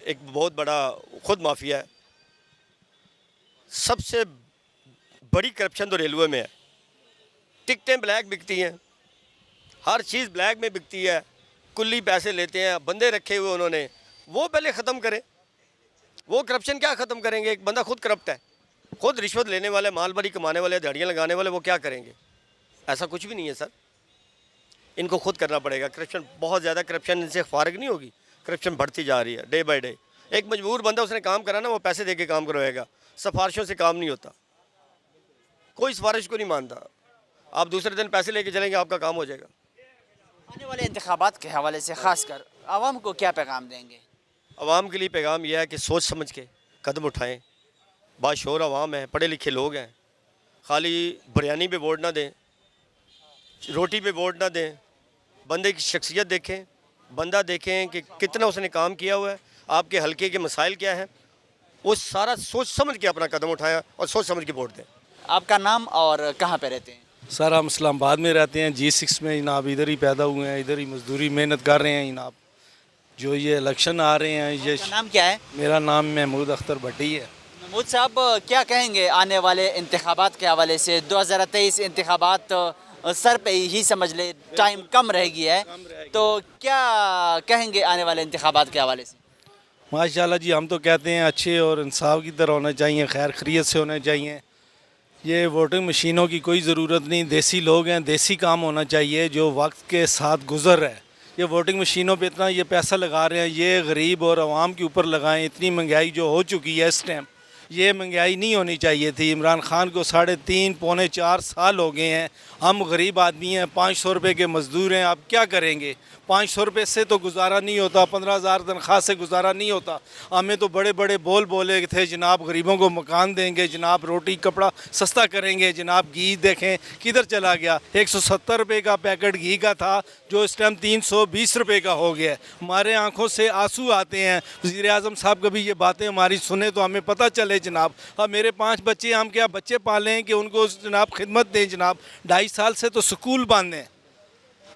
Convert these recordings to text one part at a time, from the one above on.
ایک بہت بڑا خود مافیا ہے. سب سے بڑی کرپشن تو ریلوے میں ہے. ٹکٹیں بلیک بکتی ہیں, ہر چیز بلیک میں بکتی ہے, کلی پیسے لیتے ہیں, بندے رکھے ہوئے انہوں نے, وہ پہلے ختم کریں. وہ کرپشن کیا ختم کریں گے؟ ایک بندہ خود کرپٹ ہے, خود رشوت لینے والے, مال بری کمانے والے, دھاڑیاں لگانے والے, وہ کیا کریں گے؟ ایسا کچھ بھی نہیں ہے سر, ان کو خود کرنا پڑے گا. کرپشن بہت زیادہ, کرپشن ان سے فارغ نہیں ہوگی, کرپشن بڑھتی جا رہی ہے ڈے بائی ڈے. ایک مجبور بندہ اس نے کام کرا نا, وہ پیسے دے کے کام کروائے گا, سفارشوں سے کام نہیں ہوتا, کوئی سفارش کو نہیں مانتا. آپ دوسرے دن پیسے لے کے چلیں گے, آپ کا کام ہو جائے گا. آنے والے انتخابات کے حوالے سے خاص کر عوام کو کیا پیغام دیں گے؟ عوام کے لیے پیغام یہ ہے کہ سوچ سمجھ کے قدم اٹھائیں. باشعور عوام ہے, پڑھے لکھے لوگ ہیں, خالی بریانی پہ ووٹ نہ دیں, روٹی پہ ووٹ نہ دیں. بندے کی شخصیت دیکھیں, بندہ دیکھیں کہ کتنا اس نے کام کیا ہوا ہے, آپ کے حلقے کے مسائل کیا ہیں, وہ سارا سوچ سمجھ کے اپنا قدم اٹھایا اور سوچ سمجھ کے ووٹ دیں. آپ کا نام اور کہاں پہ رہتے ہیں؟ سر ہم اسلام آباد میں رہتے ہیں, G6 میں جناب. ادھر ہی پیدا ہوئے ہیں, ادھر ہی مزدوری محنت کر رہے ہیں جناب. جو یہ الیکشن آ رہے ہیں, یہ آپ کا نام کیا ہے؟ میرا نام محمود اختر بھٹی ہے. محمود صاحب کیا کہیں گے آنے والے انتخابات کے حوالے سے؟ 2023 انتخابات سر پہ ہی سمجھ لے, ٹائم کم رہ گیا ہے, تو کیا کہیں گے آنے والے انتخابات کے حوالے سے؟ ماشاءاللہ جی, ہم تو کہتے ہیں اچھے اور انصاف کی طرح ہونا چاہیے, خیر خیریت سے ہونے چاہیے. یہ ووٹنگ مشینوں کی کوئی ضرورت نہیں, دیسی لوگ ہیں, دیسی کام ہونا چاہیے جو وقت کے ساتھ گزر رہا ہے. یہ ووٹنگ مشینوں پہ اتنا یہ پیسہ لگا رہے ہیں, یہ غریب اور عوام کے اوپر لگائیں. اتنی مہنگائی جو ہو چکی ہے اس ٹائم, یہ مہنگائی نہیں ہونی چاہیے تھی. عمران خان کو 3.5 پونے 4 سال ہو گئے ہیں. ہم غریب آدمی ہیں, 500 روپے کے مزدور ہیں, آپ کیا کریں گے؟ 500 روپے سے تو گزارا نہیں ہوتا, 15,000 تنخواہ سے گزارا نہیں ہوتا. ہمیں تو بڑے بڑے بولے تھے جناب غریبوں کو مکان دیں گے, جناب روٹی کپڑا سستا کریں گے. جناب گھی دیکھیں کدھر چلا گیا, 170 روپے کا پیکٹ گھی کا تھا جو اس ٹائم 320 روپے کا ہو گیا ہے. ہمارے آنکھوں سے آنسو آتے ہیں. وزیر اعظم صاحب کبھی یہ باتیں ہماری سنیں تو ہمیں پتہ چلے جناب. اب میرے 5 بچے, ہم کیا بچے پالیں کہ ان کو جناب خدمت دیں جناب. 2.5 سال سے تو سکول بند ہیں.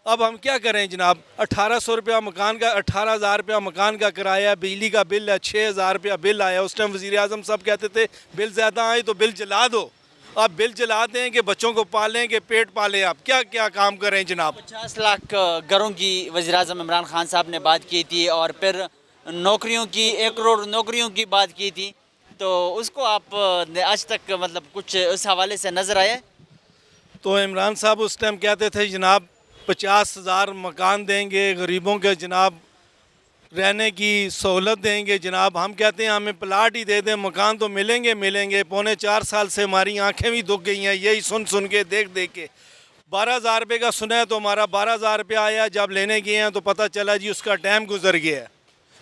اب ہم کیا کریں جناب؟ 1,800 روپیہ مکان کا, 18,000 روپیہ مکان کا کرایہ, بجلی کا بل ہے, 6,000 روپیہ بل آیا. اس ٹائم وزیر اعظم صاحب کہتے تھے بل زیادہ آئے تو بل جلا دو. اب بل جلا دیں کہ بچوں کو پالیں کہ پیٹ پالیں, آپ کیا کیا کام کریں جناب؟ 50 لاکھ گھروں کی وزیر اعظم عمران خان صاحب نے بات کی تھی, اور پھر نوکریوں کی 1 کروڑ نوکریوں کی بات کی تھی, تو اس کو آپ نے آج تک مطلب کچھ اس حوالے سے نظر آیا ہے؟ تو عمران صاحب اس ٹائم کہتے تھے جناب 50,000 مکان دیں گے غریبوں کے, جناب رہنے کی سہولت دیں گے جناب. ہم کہتے ہیں ہمیں پلاٹ ہی دے دیں, مکان تو ملیں گے. پونے 4 سال سے ہماری آنکھیں بھی دکھ گئی ہیں یہی سن کے, دیکھ کے. 12,000 روپے کا سنا ہے تو ہمارا 12,000 روپیہ آیا, جب لینے گئے ہیں تو پتہ چلا جی اس کا ٹائم گزر گیا ہے.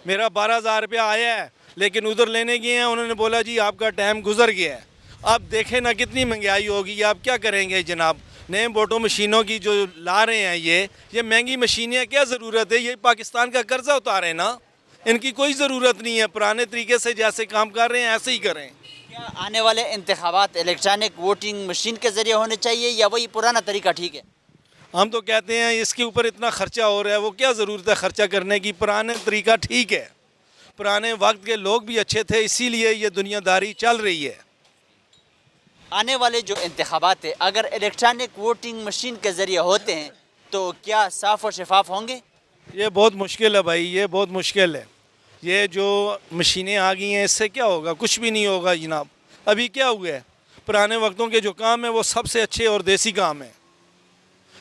میرا 12,000 روپیہ آیا ہے, لیکن ادھر لینے گئے ہیں انہوں نے بولا جی آپ کا ٹائم گزر گیا ہے. اب دیکھیں نا کتنی مہنگائی ہوگی, آپ کیا کریں گے جناب؟ نئے ووٹوں مشینوں کی جو لا رہے ہیں یہ مہنگی مشینیں, کیا ضرورت ہے؟ یہ پاکستان کا قرضہ اتاریں نا, ان کی کوئی ضرورت نہیں ہے. پرانے طریقے سے جیسے کام کر رہے ہیں ایسے ہی کریں. کیا آنے والے انتخابات الیکٹرانک ووٹنگ مشین کے ذریعے ہونے چاہیے یا وہی پرانا طریقہ ٹھیک ہے؟ ہم تو کہتے ہیں اس کے اوپر اتنا خرچہ ہو رہا ہے, وہ کیا ضرورت ہے خرچہ کرنے کی؟ پرانے طریقہ ٹھیک ہے. پرانے وقت کے لوگ بھی اچھے تھے, اسی لیے یہ دنیا داری چل رہی ہے. آنے والے جو انتخابات ہیں اگر الیکٹرانک ووٹنگ مشین کے ذریعے ہوتے ہیں تو کیا صاف و شفاف ہوں گے؟ یہ بہت مشکل ہے بھائی, یہ بہت مشکل ہے. یہ جو مشینیں آ گئی ہیں اس سے کیا ہوگا؟ کچھ بھی نہیں ہوگا جناب. ابھی کیا ہوا ہے, پرانے وقتوں کے جو کام ہیں وہ سب سے اچھے اور دیسی کام ہیں.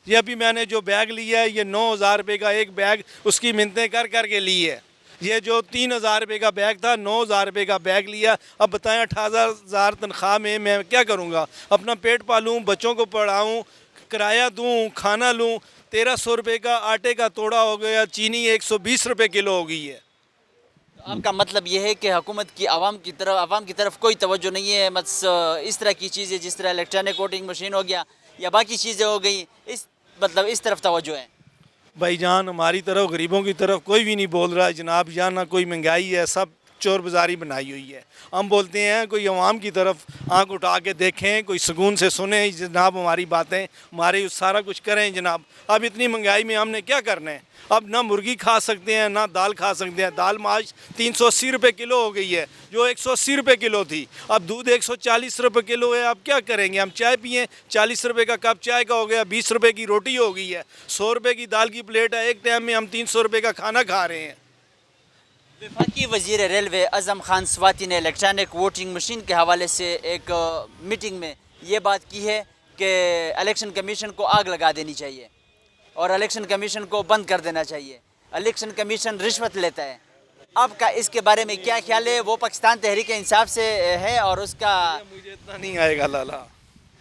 یہ ابھی میں نے جو بیگ لیا ہے یہ 9,000 روپے کا ایک بیگ, اس کی منتیں کر کے لی ہے. یہ جو 3,000 روپے کا بیگ تھا 9,000 روپے کا بیگ لیا. اب بتائیں 18,000 تنخواہ میں کیا کروں گا؟ اپنا پیٹ پالوں, بچوں کو پڑھاؤں, کرایہ دوں, کھانا لوں. 1,300 روپے کا آٹے کا توڑا ہو گیا, چینی 120 روپے کلو ہو گئی ہے. آپ کا مطلب یہ ہے کہ حکومت کی عوام کی طرف کوئی توجہ نہیں ہے, بس اس طرح کی چیزیں جس طرح الیکٹرانک ووٹنگ مشین ہو گیا یا باقی چیزیں ہو گئی, اس طرف توجہ ہے؟ بھائی جان ہماری طرف غریبوں کی طرف کوئی بھی نہیں بول رہا ہے جناب. یہاں نہ کوئی مہنگائی ہے, سب چور بازاری بنائی ہوئی ہے۔ ہم بولتے ہیں کوئی عوام کی طرف آنکھ اٹھا کے دیکھیں، کوئی سکون سے سنیں جناب ہماری باتیں، ہمارے سارا کچھ کریں جناب۔ اب اتنی مہنگائی میں ہم نے کیا کرنا ہے؟ اب نہ مرغی کھا سکتے ہیں، نہ دال کھا سکتے ہیں۔ دال آج 380 روپے کلو ہو گئی ہے، جو 180 روپے کلو تھی۔ اب دودھ 140 روپے کلو ہے، اب کیا کریں گے؟ ہم چائے پئیں، 40 روپے کا کپ چائے کا ہو گیا، 20 روپے کی روٹی ہو گئی ہے، 100 روپے کی دال کی پلیٹ ہے، ایک ٹائم میں ہم 300 روپے کا کھانا کھا رہے ہیں۔ وفاقی وزیر ریلوے اعظم خان سواتی نے الیکٹرانک ووٹنگ مشین کے حوالے سے ایک میٹنگ میں یہ بات کی ہے کہ الیکشن کمیشن کو آگ لگا دینی چاہیے اور الیکشن کمیشن کو بند کر دینا چاہیے۔ الیکشن کمیشن رشوت لیتا ہے۔ آپ کا اس کے بارے میں کیا خیال ہے؟ وہ پاکستان تحریک انصاف سے ہے اور اس کا مجھے اتنا نہیں آئے گا لالا۔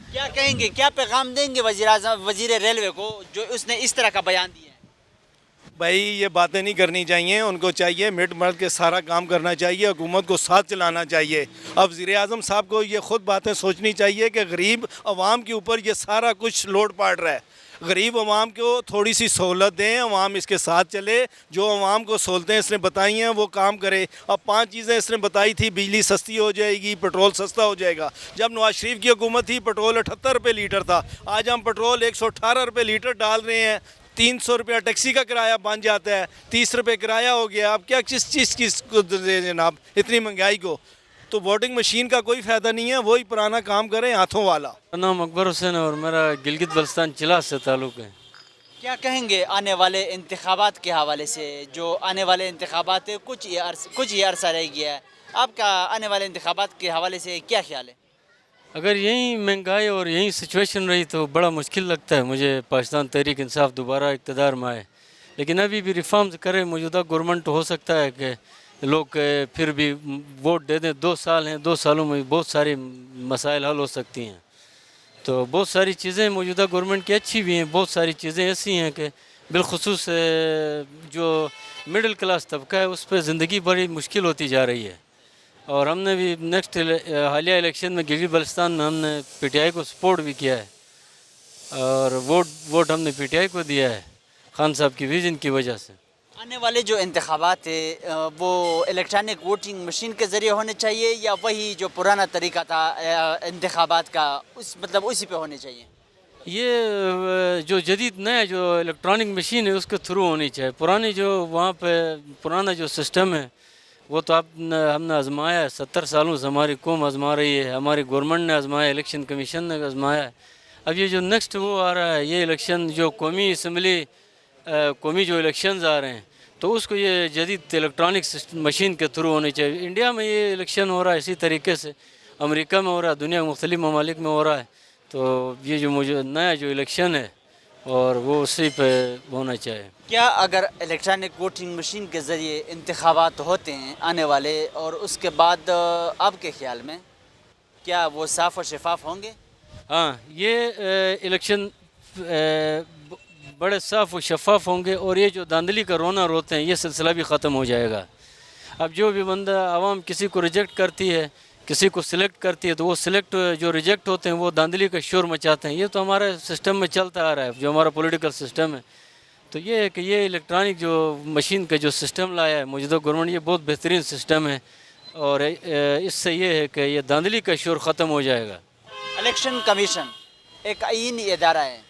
کیا کہیں گے، کیا پیغام دیں گے وزیر ریلوے کو جو اس نے اس طرح کا بیان دیا ہے؟ بھائی یہ باتیں نہیں کرنی چاہیے، ان کو چاہیے مٹ مٹ کے سارا کام کرنا چاہیے، حکومت کو ساتھ چلانا چاہیے۔ اب وزیر اعظم صاحب کو یہ خود باتیں سوچنی چاہیے کہ غریب عوام کے اوپر یہ سارا کچھ لوڈ پاڑ رہا ہے۔ غریب عوام کو تھوڑی سی سہولت دیں، عوام اس کے ساتھ چلے، جو عوام کو سہولتیں اس نے بتائی ہیں وہ کام کرے۔ اب 5 چیزیں اس نے بتائی تھی، بجلی سستی ہو جائے گی، پیٹرول سستا ہو جائے گا۔ جب نواز شریف کی حکومت تھی پٹرول 78 روپے لیٹر تھا، آج ہم پٹرول 118 روپے لیٹر ڈال رہے ہیں۔ 300 روپیہ ٹیکسی کا کرایہ بن جاتا ہے، 30 روپے کرایہ ہو گیا۔ اب کیا کس چیز کی دیں جناب اتنی مہنگائی کو؟ تو ووٹنگ مشین کا کوئی فائدہ نہیں ہے، وہی پرانا کام کریں ہاتھوں والا۔ میرا نام اکبر حسین ہے اور میرا گلگت بلتستان چلاس سے تعلق ہے۔ کیا کہیں گے آنے والے انتخابات کے حوالے سے؟ جو آنے والے انتخابات ہیں، کچھ ہی عرصہ رہ گیا ہے، آپ کا آنے والے انتخابات کے حوالے سے کیا خیال ہے؟ اگر یہی مہنگائی اور یہی سچویشن رہی تو بڑا مشکل لگتا ہے مجھے پاکستان تحریک انصاف دوبارہ اقتدار میں آئے، لیکن ابھی بھی ریفارمز کرے موجودہ گورنمنٹ، ہو سکتا ہے کہ لوگ پھر بھی ووٹ دے دیں۔ 2 سال ہیں، 2 سالوں میں بہت ساری مسائل حل ہو سکتی ہیں۔ تو بہت ساری چیزیں موجودہ گورنمنٹ کی اچھی بھی ہیں، بہت ساری چیزیں ایسی ہیں کہ بالخصوص جو مڈل کلاس طبقہ ہے اس پہ زندگی بڑی مشکل ہوتی جا رہی ہے۔ اور ہم نے بھی نیکسٹ حالیہ الیکشن میں گلگت بلتستان میں ہم نے پی ٹی آئی کو سپورٹ بھی کیا ہے اور ووٹ ہم نے پی ٹی آئی کو دیا ہے خان صاحب کی ویژن کی وجہ سے۔ آنے والے جو انتخابات ہیں وہ الیکٹرانک ووٹنگ مشین کے ذریعے ہونے چاہیے یا وہی جو پرانا طریقہ تھا انتخابات کا اسی پہ ہونے چاہیے؟ یہ جو جدید نیا جو الیکٹرانک مشین ہے اس کے تھرو ہونی چاہیے۔ پرانی جو وہاں پہ پرانا جو سسٹم ہے وہ تو ہم نے آزمایا ہے، 70 سالوں سے ہماری قوم آزما رہی ہے، ہماری گورنمنٹ نے آزمایا، الیکشن کمیشن نے آزمایا ہے۔ اب یہ جو نیکسٹ وہ آ رہا ہے، یہ الیکشن جو قومی اسمبلی قومی جو الیکشنز آ رہے ہیں تو اس کو یہ جدید الیکٹرانک مشین کے تھرو ہونے چاہیے۔ انڈیا میں یہ الیکشن ہو رہا ہے اسی طریقے سے، امریکہ میں ہو رہا ہے، دنیا کے مختلف ممالک میں ہو رہا ہے۔ تو یہ جو نیا جو الیکشن ہے اور وہ اسی پہ ہونا چاہیے۔ کیا اگر الیکٹرانک ووٹنگ مشین کے ذریعے انتخابات ہوتے ہیں آنے والے اور اس کے بعد آپ کے خیال میں کیا وہ صاف و شفاف ہوں گے؟ ہاں، یہ الیکشن بڑے صاف و شفاف ہوں گے اور یہ جو دھاندلی کا رونا روتے ہیں یہ سلسلہ بھی ختم ہو جائے گا۔ اب جو بھی بندہ عوام کسی کو ریجیکٹ کرتی ہے، کسی کو سلیکٹ کرتی ہے تو وہ جو ریجیکٹ ہوتے ہیں وہ دھاندلی کا شور مچاتے ہیں۔ یہ تو ہمارے سسٹم میں چلتا آ رہا ہے، جو ہمارا پولیٹیکل سسٹم ہے۔ تو یہ ہے کہ یہ الیکٹرانک جو مشین کا جو سسٹم لایا ہے موجودہ گورنمنٹ، یہ بہت بہترین سسٹم ہے اور اس سے یہ ہے کہ یہ دھاندلی کا شور ختم ہو جائے گا۔ الیکشن کمیشن ایک آئینی ادارہ ہے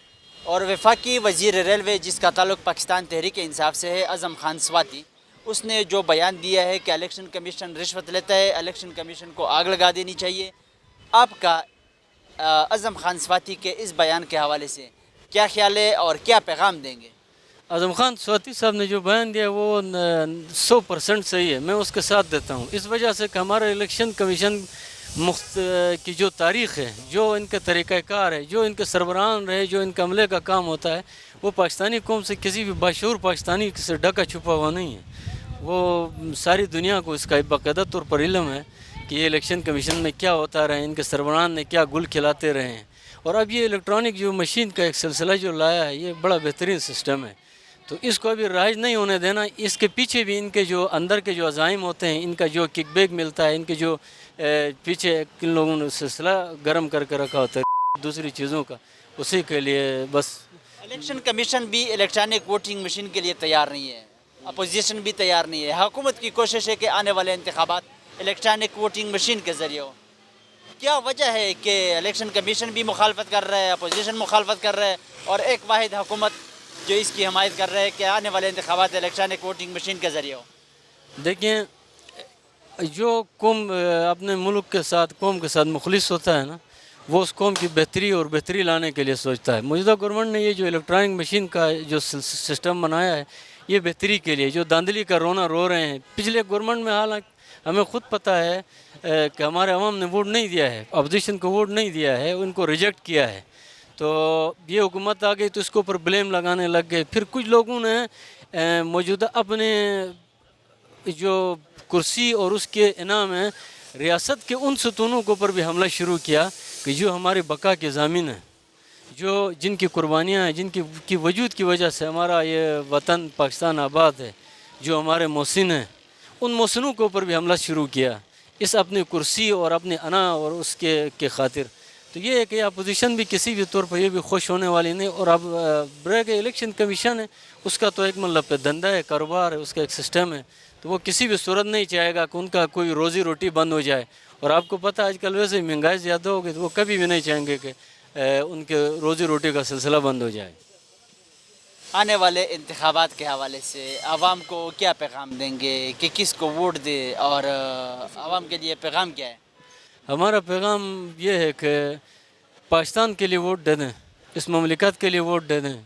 اور وفاقی وزیر ریلوے جس کا تعلق پاکستان تحریک انصاف سے ہے، اعظم خان سواتی، اس نے جو بیان دیا ہے کہ الیکشن کمیشن رشوت لیتا ہے، الیکشن کمیشن کو آگ لگا دینی چاہیے، آپ کا اعظم خان سواتی کے اس بیان کے حوالے سے کیا خیال ہے اور کیا پیغام دیں گے؟ اعظم خان سواتی صاحب نے جو بیان دیا وہ 100% صحیح ہے، میں اس کے ساتھ دیتا ہوں۔ اس وجہ سے کہ ہمارا الیکشن کمیشن کی جو تاریخ ہے، جو ان کا طریقہ کار ہے، جو ان کے سربراہان رہے، جو ان کا عملے کا کام ہوتا ہے، وہ پاکستانی قوم سے کسی بھی باشعور پاکستانی سے ڈھکا چھپا ہوا نہیں ہے۔ وہ ساری دنیا کو اس کا باقاعدہ طور پر علم ہے کہ یہ الیکشن کمیشن میں کیا ہوتا رہا ہے، ان کے سربراہان نے کیا گل کھلاتے رہے ہیں۔ اور اب یہ الیکٹرانک جو مشین کا ایک سلسلہ جو لایا ہے یہ بڑا بہترین سسٹم ہے، تو اس کو ابھی رائج نہیں ہونے دینا۔ اس کے پیچھے بھی ان کے جو اندر کے جو عزائم ہوتے ہیں، ان کا جو کک بیک ملتا ہے، ان کے جو پیچھے کن لوگوں نے سلسلہ گرم کر کے رکھا ہوتا ہے دوسری چیزوں کا، اسی کے لیے بس۔ الیکشن کمیشن بھی الیکٹرانک ووٹنگ مشین کے لیے تیار نہیں ہے، اپوزیشن بھی تیار نہیں ہے. حکومت کی کوشش ہے کہ آنے والے انتخابات الیکٹرانک ووٹنگ مشین کے ذریعے ہو. کیا وجہ ہے کہ الیکشن کمیشن بھی مخالفت کر رہا ہے, اپوزیشن مخالفت کر رہا ہے, اور ایک واحد حکومت جو اس کی حمایت کر رہا ہے کہ آنے والے انتخابات الیکٹرانک ووٹنگ مشین کے ذریعے ہو؟ دیکھیں, جو قوم اپنے ملک کے ساتھ, قوم کے ساتھ مخلص ہوتا ہے نا, وہ اس قوم کی بہتری اور بہتری لانے کے لیے سوچتا ہے. موجودہ گورنمنٹ نے یہ جو الیکٹرانک مشین کا جو سسٹم بنایا ہے, یہ بہتری کے لیے. جو دھاندلی کا رونا رو رہے ہیں پچھلے گورنمنٹ میں, حالانکہ ہمیں خود پتہ ہے کہ ہمارے عوام نے ووٹ نہیں دیا ہے, اپوزیشن کو ووٹ نہیں دیا ہے, ان کو ریجیکٹ کیا ہے. تو یہ حکومت آ گئی تو اس کے اوپر بلیم لگانے لگ گئے. پھر کچھ لوگوں نے موجودہ اپنے جو کرسی اور اس کے انعام ہے ریاست کے ان ستونوں کے اوپر بھی حملہ شروع کیا کہ جو ہماری بقا کے ضامن ہیں, جو جن کی قربانیاں ہیں, جن کی وجود کی وجہ سے ہمارا یہ وطن پاکستان آباد ہے, جو ہمارے محسن ہیں, ان محسنوں کے اوپر بھی حملہ شروع کیا اس اپنی کرسی اور اپنے انا اور اس کے خاطر. تو یہ ہے کہ اپوزیشن بھی کسی بھی طور پر یہ بھی خوش ہونے والی نہیں. اور اب بریک الیکشن کمیشن ہے, اس کا تو ایک مطلب پہ دھندا ہے, کاروبار ہے, اس کا ایک سسٹم ہے, تو وہ کسی بھی صورت نہیں چاہے گا کہ ان کا کوئی روزی روٹی بند ہو جائے. اور آپ کو پتہ آج کل ویسے مہنگائی زیادہ ہو گئی, تو وہ کبھی بھی نہیں چاہیں گے کہ ان کے روزی روٹی کا سلسلہ بند ہو جائے. آنے والے انتخابات کے حوالے سے عوام کو کیا پیغام دیں گے کہ کس کو ووٹ دے, اور عوام کے لیے پیغام کیا ہے؟ ہمارا پیغام یہ ہے کہ پاکستان کے لیے ووٹ دے دیں, اس مملکت کے لیے ووٹ دے دیں.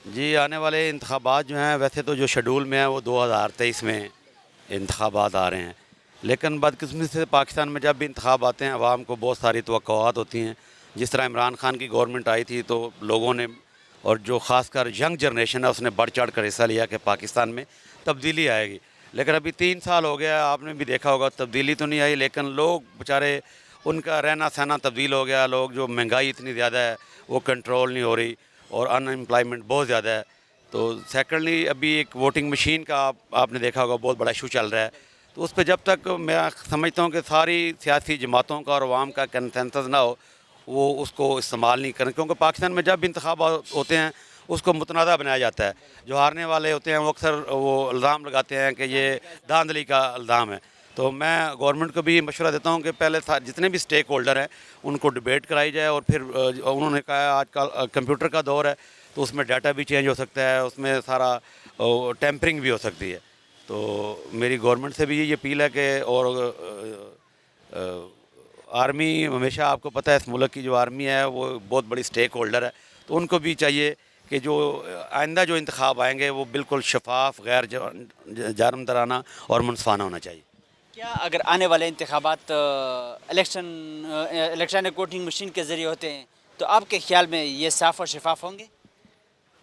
جی, آنے والے انتخابات جو ہیں, ویسے تو جو شیڈول میں ہیں وہ 2023 میں انتخابات آ رہے ہیں, لیکن بدقسمتی سے پاکستان میں جب بھی انتخاب آتے ہیں عوام کو بہت ساری توقعات ہوتی ہیں. جس طرح عمران خان کی گورنمنٹ آئی تھی تو لوگوں نے, اور جو خاص کر ینگ جنریشن ہے, اس نے بڑھ چڑھ کر حصہ لیا کہ پاکستان میں تبدیلی آئے گی. لیکن ابھی 3 سال ہو گیا, آپ نے بھی دیکھا ہوگا, تبدیلی تو نہیں آئی, لیکن لوگ بیچارے ان کا رہنا سہنا تبدیل ہو گیا. لوگ جو مہنگائی اتنی زیادہ ہے وہ کنٹرول نہیں ہو رہی, اور ان امپلائمنٹ بہت زیادہ ہے. تو سیکنڈلی ابھی ایک ووٹنگ مشین کا آپ نے دیکھا ہوگا بہت بڑا ایشو چل رہا ہے. تو اس پہ جب تک میں سمجھتا ہوں کہ ساری سیاسی جماعتوں کا اور عوام کا کنسنسس نہ ہو, وہ اس کو استعمال نہیں کریں, کیونکہ پاکستان میں جب بھی انتخابات ہوتے ہیں اس کو متنازع بنایا جاتا ہے. جو ہارنے والے ہوتے ہیں وہ اکثر وہ الزام لگاتے ہیں کہ یہ دھاندلی کا الزام ہے. تو میں گورنمنٹ کو بھی مشورہ دیتا ہوں کہ پہلے جتنے بھی سٹیک ہولڈر ہیں ان کو ڈیبیٹ کرائی جائے, اور پھر انہوں نے کہا آج کل کمپیوٹر کا دور ہے تو اس میں ڈیٹا بھی چینج ہو سکتا ہے, اس میں سارا ٹیمپرنگ بھی ہو سکتی ہے. تو میری گورنمنٹ سے بھی یہ اپیل ہے کہ, اور آرمی ہمیشہ آپ کو پتہ ہے اس ملک کی جو آرمی ہے وہ بہت بڑی سٹیک ہولڈر ہے, تو ان کو بھی چاہیے کہ جو آئندہ جو انتخاب آئیں گے وہ بالکل شفاف, غیر جانبدارانہ اور منصفانہ ہونا چاہیے. کیا اگر آنے والے انتخابات الیکٹرانک ووٹنگ مشین کے ذریعے ہوتے ہیں تو آپ کے خیال میں یہ صاف اور شفاف ہوں گے؟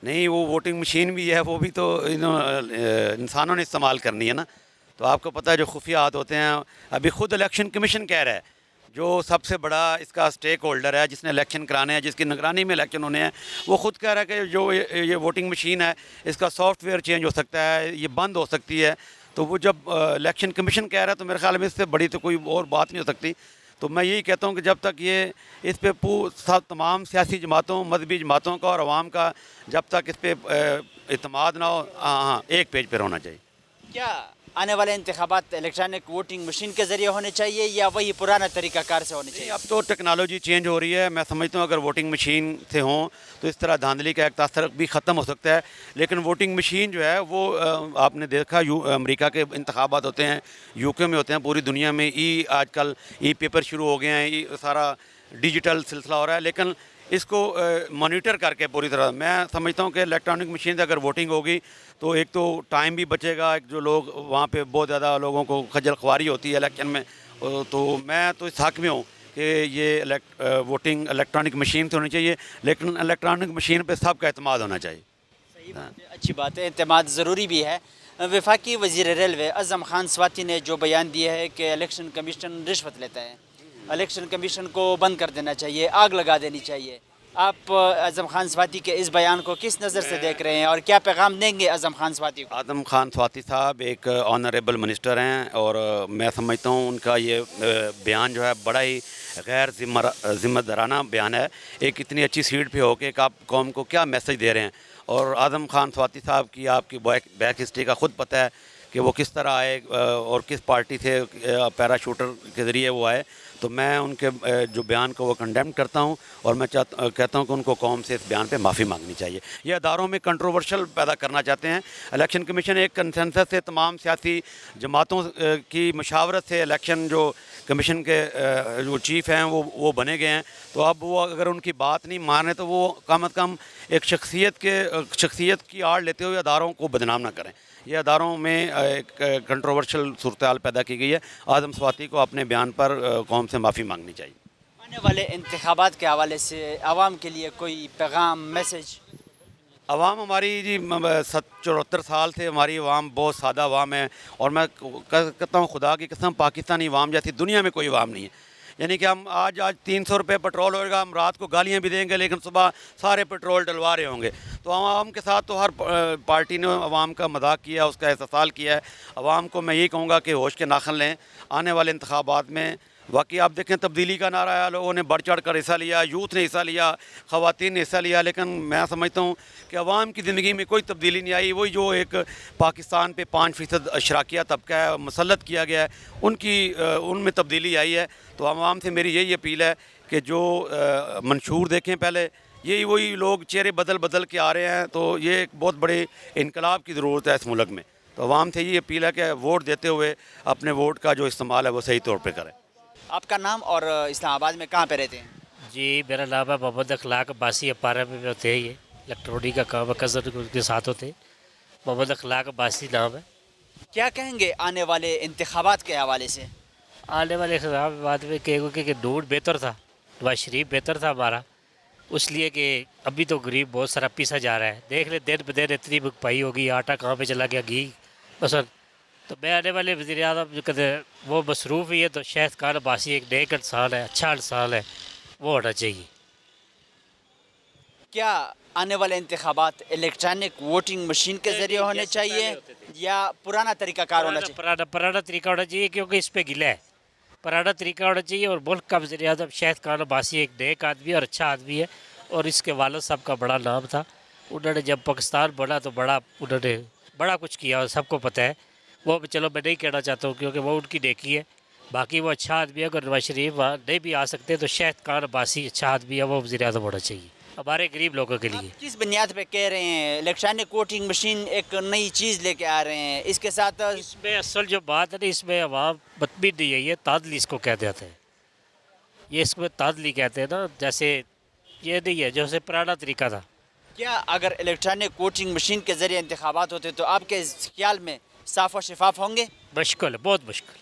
نہیں, وہ ووٹنگ مشین بھی ہے, وہ بھی تو انسانوں نے استعمال کرنی ہے نا. تو آپ کو پتہ ہے جو خفیات ہوتے ہیں, ابھی خود الیکشن کمیشن کہہ رہا ہے, جو سب سے بڑا اس کا سٹیک ہولڈر ہے, جس نے الیکشن کرانے ہیں, جس کی نگرانی میں الیکشن ہونے ہیں, وہ خود کہہ رہا ہے کہ جو یہ ووٹنگ مشین ہے اس کا سافٹ ویئر چینج ہو سکتا ہے, یہ بند ہو سکتی ہے. تو وہ جب الیکشن کمیشن کہہ رہا ہے تو میرے خیال میں اس سے بڑی تو کوئی اور بات نہیں ہو سکتی. تو میں یہی کہتا ہوں کہ جب تک یہ اس پہ تمام سیاسی جماعتوں, مذہبی جماعتوں کا اور عوام کا جب تک اس پہ اعتماد نہ ہو, ہاں ایک پیج پہ ہونا چاہیے. کیا آنے والے انتخابات الیکٹرانک ووٹنگ مشین کے ذریعے ہونے چاہیے یا وہی پرانا طریقہ کار سے ہونے چاہیے؟ اب تو ٹیکنالوجی چینج ہو رہی ہے, میں سمجھتا ہوں اگر ووٹنگ مشین سے ہوں تو اس طرح دھاندلی کا ایک تاثر بھی ختم ہو سکتا ہے. لیکن ووٹنگ مشین جو ہے وہ آپ نے دیکھا امریکہ کے انتخابات ہوتے ہیں, یو کے میں ہوتے ہیں, پوری دنیا میں آج کل ای پیپر شروع ہو گئے ہیں, سارا ڈیجیٹل سلسلہ ہو رہا ہے. لیکن اس کو مانیٹر کر کے پوری طرح میں سمجھتا ہوں کہ الیکٹرانک مشین سے اگر ووٹنگ ہوگی تو ایک تو ٹائم بھی بچے گا, ایک جو لوگ وہاں پہ بہت زیادہ لوگوں کو خجل خواری ہوتی ہے الیکشن میں, تو میں تو اس حق میں ہوں کہ یہ ووٹنگ الیکٹرانک مشین سے ہونی چاہیے, لیکن الیکٹرانک مشین پہ سب کا اعتماد ہونا چاہیے. صحیح بات ہے, اچھی بات ہے, اعتماد ضروری بھی ہے. وفاقی وزیر ریلوے اعظم خان سواتی نے جو بیان دیا ہے کہ الیکشن کمیشن رشوت لیتا ہے, الیکشن کمیشن کو بند کر دینا چاہیے, آگ لگا دینی چاہیے, آپ اعظم خان سواتی کے اس بیان کو کس نظر سے دیکھ رہے ہیں اور کیا پیغام دیں گے اعظم خان سواتی کو؟ اعظم خان سواتی صاحب ایک آنریبل منسٹر ہیں اور میں سمجھتا ہوں ان کا یہ بیان جو ہے بڑا ہی غیر ذمہ دارانہ بیان ہے. ایک اتنی اچھی سیٹ پہ ہو کے ایک آپ قوم کو کیا میسج دے رہے ہیں. اور اعظم خان سواتی صاحب کی آپ کی بیک ہسٹری کا خود پتہ ہے کہ وہ کس طرح آئے اور کس پارٹی سے پیرا شوٹر کے ذریعے وہ آئے. تو میں ان کے جو بیان کو وہ کنڈیم کرتا ہوں اور میں کہتا ہوں کہ ان کو قوم سے اس بیان پہ معافی مانگنی چاہیے. یہ اداروں میں کنٹروورشل پیدا کرنا چاہتے ہیں. الیکشن کمیشن ایک کنسنسس سے تمام سیاسی جماعتوں کی مشاورت سے الیکشن جو کمیشن کے جو چیف ہیں وہ بنے گئے ہیں. تو اب وہ اگر ان کی بات نہیں مان رہے تو وہ کم از کم ایک شخصیت کی آڑ لیتے ہوئے اداروں کو بدنام نہ کریں. یہ اداروں میں ایک کنٹروورشل صورتحال پیدا کی گئی ہے. اعظم سواتی کو اپنے بیان پر قوم سے معافی مانگنی چاہیے. آنے والے انتخابات کے حوالے سے عوام کے لیے کوئی پیغام میسج؟ عوام ہماری جی 74 سال سے ہماری عوام بہت سادہ عوام ہے اور میں کہتا ہوں خدا کی قسم پاکستانی عوام جیسی دنیا میں کوئی عوام نہیں ہے. یعنی کہ ہم آج 300 روپے پیٹرول ہوئے گا, ہم رات کو گالیاں بھی دیں گے لیکن صبح سارے پیٹرول ڈلوا رہے ہوں گے. تو عوام کے ساتھ تو ہر پارٹی نے عوام کا مذاق کیا, اس کا استحصال کیا ہے. عوام کو میں یہی کہوں گا کہ ہوش کے ناخن لیں. آنے والے انتخابات میں واقعی آپ دیکھیں تبدیلی کا نعرہ ہے, لوگوں نے بڑھ چڑھ کر حصہ لیا, یوتھ نے حصہ لیا, خواتین نے حصہ لیا, لیکن میں سمجھتا ہوں کہ عوام کی زندگی میں کوئی تبدیلی نہیں آئی. وہی جو ایک پاکستان پہ 5% اشراکیہ طبقہ ہے مسلط کیا گیا ہے, ان میں تبدیلی آئی ہے. تو عوام سے میری یہی اپیل ہے کہ جو منشور دیکھیں پہلے, یہی وہی لوگ چہرے بدل کے آ رہے ہیں. تو یہ ایک بہت بڑے انقلاب کی ضرورت ہے اس ملک میں. تو عوام سے یہی اپیل ہے کہ ووٹ دیتے ہوئے اپنے ووٹ کا جو استعمال ہے وہ صحیح طور پہ کریں. آپ کا نام اور اسلام آباد میں کہاں پہ رہتے ہیں؟ جی میرا نام ہے محمد اخلاق عباسی. اپارہ میں ہوتے ہیں, یہ الیکٹرونک کا کام ہے, کزن کے ساتھ ہوتے ہیں. محمد اخلاق عباسی نام ہے. کیا کہیں گے آنے والے انتخابات کے حوالے سے؟ آنے والے خلاف بات میں کہ نور بہتر تھا, نواز شریف بہتر تھا ہمارا, اس لیے کہ ابھی تو غریب بہت سارا پیسا جا رہا ہے. دیکھ لیں دن بدن اتنی بکپائی ہوگی, آٹا کہاں پہ چلا گیا, گھی مثلا. تو میں آنے والے وزیر اعظم جو کہتے ہیں وہ مصروف ہی ہے, تو شاہد خان عباسی ایک نیک انسان ہے, اچھا انسان ہے, وہ ہونا چاہیے. کیا آنے والے انتخابات الیکٹرانک ووٹنگ مشین کے ذریعے ہونے چاہیے یا پرانا طریقہ کار ہونا چاہیے؟ پرانا طریقہ ہونا چاہیے کیونکہ اس پہ گلہ ہے. پرانا طریقہ ہونا چاہیے. اور ملک کا وزیر اعظم شاہد خان عباسی ایک نیک آدمی ہے اور اچھا آدمی ہے, اور اس کے والد صاحب کا بڑا نام تھا. انہوں نے جب پاکستان بنا تو انہوں نے بڑا کچھ کیا اور سب کو پتہ ہے. وہ چلو میں نہیں کہنا چاہتا ہوں کیونکہ وہ ان کی نیکی ہے. باقی وہ اچھا آدمی ہے. اگر نواز شریف نہیں بھی آ سکتے تو شاہد خان عباسی اچھا آدمی ہے, وہ وزیر اعظم ہونا چاہیے ہمارے غریب لوگوں کے لیے. کس بنیاد پہ کہہ رہے ہیں الیکٹرانک ووٹنگ مشین ایک نئی چیز لے کے آ رہے ہیں؟ اس کے ساتھ اس میں اصل جو بات ہے نا, اس میں عوام مطمئن نہیں ہے. یہ تعدلی اس کو کہتے ہیں, یہ اس میں تعدلی کہتے ہیں نا. جیسے یہ نہیں ہے جیسے پرانا طریقہ تھا. کیا اگر الیکٹرانک ووٹنگ مشین کے ذریعے انتخابات ہوتے تو آپ کے خیال میں صاف و شفاف ہوں گے؟ مشکل ہے, بہت مشکل.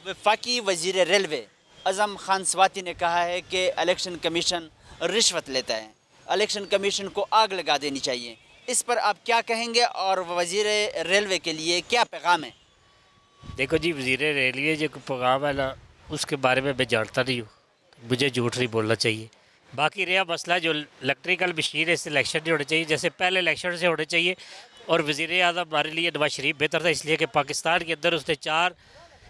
وفاقی وزیر ریلوے اعظم خان سواتی نے کہا ہے کہ الیکشن کمیشن رشوت لیتا ہے, الیکشن کمیشن کو آگ لگا دینی چاہیے. اس پر آپ کیا کہیں گے اور وزیر ریلوے کے لیے کیا پیغام ہے؟ دیکھو جی, وزیر ریلوے جو پیغام ہے نا, اس کے بارے میں جانتا نہیں ہوں, مجھے جھوٹ نہیں بولنا چاہیے. باقی رہا مسئلہ جو الیکٹریکل مشین ہے, اس سے الیکشن نہیں ہونے چاہیے جیسے پہلے الیکشن سے ہونے چاہیے. اور وزیر اعظم ہمارے لیے نواز شریف بہتر تھا, اس لیے کہ پاکستان کے اندر اس نے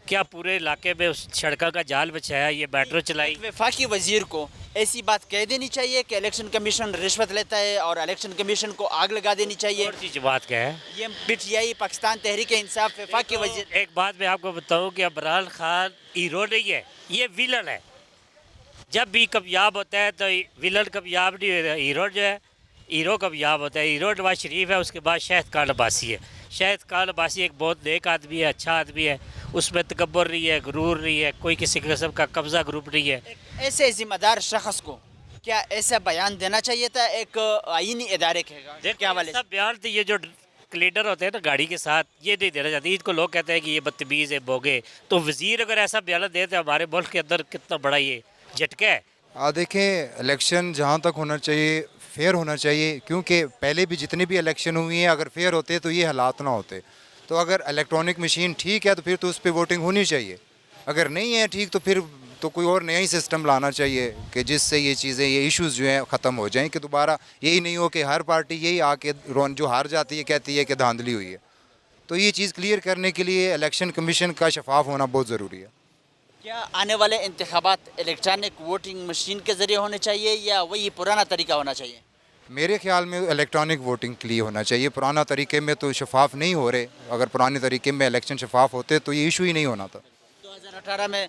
کیا پورے علاقے میں اس سڑکوں کا جال بچھایا, یہ میٹرو چلائی. وفاقی وزیر کو ایسی بات کہہ دینی چاہیے کہ الیکشن کمیشن رشوت لیتا ہے اور الیکشن کمیشن کو آگ لگا دینی چاہیے. اور چیز بات کیا ہے, یہ P T I Pakistan Tehreek Insaf وفاقی وزیر. ایک بات میں آپ کو بتاؤں کہ عمران خان ہیرو نہیں ہے, یہ ویلن ہے. جب بھی کامیاب ہوتا ہے تو ویلن کامیاب نہیں ہوتا, ہیرو جو ہے ہیرو کامیاب ہوتا ہے. ہیرو نواز شریف ہے, اس کے بعد شاہد خان عباسی ہے. شاہد خان عباسی ایک بہت نیک آدمی ہے, اچھا آدمی ہے, اس میں تکبر نہیں ہے, غرور نہیں ہے, کوئی کسی قسم کا قبضہ گروپ نہیں ہے. ایسے ذمہ دار شخص کو کیا ایسا بیان دینا چاہیے تھا ایک آئینی ادارے کے کیا والے ایسا بیان تو یہ جو لیڈر ہوتے ہیں نا گاڑی کے ساتھ, یہ نہیں دینا چاہتے. ان کو لوگ کہتے ہیں کہ یہ بدتمیز ہے, بوگے. تو وزیر اگر ایسا بیان دے تو ہمارے ملک کے اندر کتنا بڑا یہ جھٹکا ہے. دیکھیں الیکشن جہاں تک ہونا چاہیے فیئر ہونا چاہیے, کیونکہ پہلے بھی جتنے بھی الیکشن ہوئی ہیں اگر فیئر ہوتے تو یہ حالات نہ ہوتے. تو اگر الیکٹرانک مشین ٹھیک ہے تو پھر تو اس پہ ووٹنگ ہونی چاہیے, اگر نہیں ہے ٹھیک تو پھر تو کوئی اور نیا ہی سسٹم لانا چاہیے کہ جس سے یہ چیزیں یہ ایشوز جو ہیں ختم ہو جائیں، کہ دوبارہ یہی نہیں ہو کہ ہر پارٹی یہی آ کے جو ہار جاتی ہے کہتی ہے کہ دھاندلی ہوئی ہے. تو یہ چیز کلیئر کرنے کے لیے الیکشن کمیشن کا شفاف ہونا بہت ضروری ہے. کیا آنے والے انتخابات الیکٹرانک ووٹنگ مشین کے ذریعے ہونے چاہیے یا وہی پرانا طریقہ ہونا چاہیے؟ میرے خیال میں الیکٹرانک ووٹنگ کے لیے ہونا چاہیے. پرانا طریقے میں تو شفاف نہیں ہو رہے. اگر پرانے طریقے میں الیکشن شفاف ہوتے تو یہ ایشو ہی نہیں ہونا تھا. 2018 میں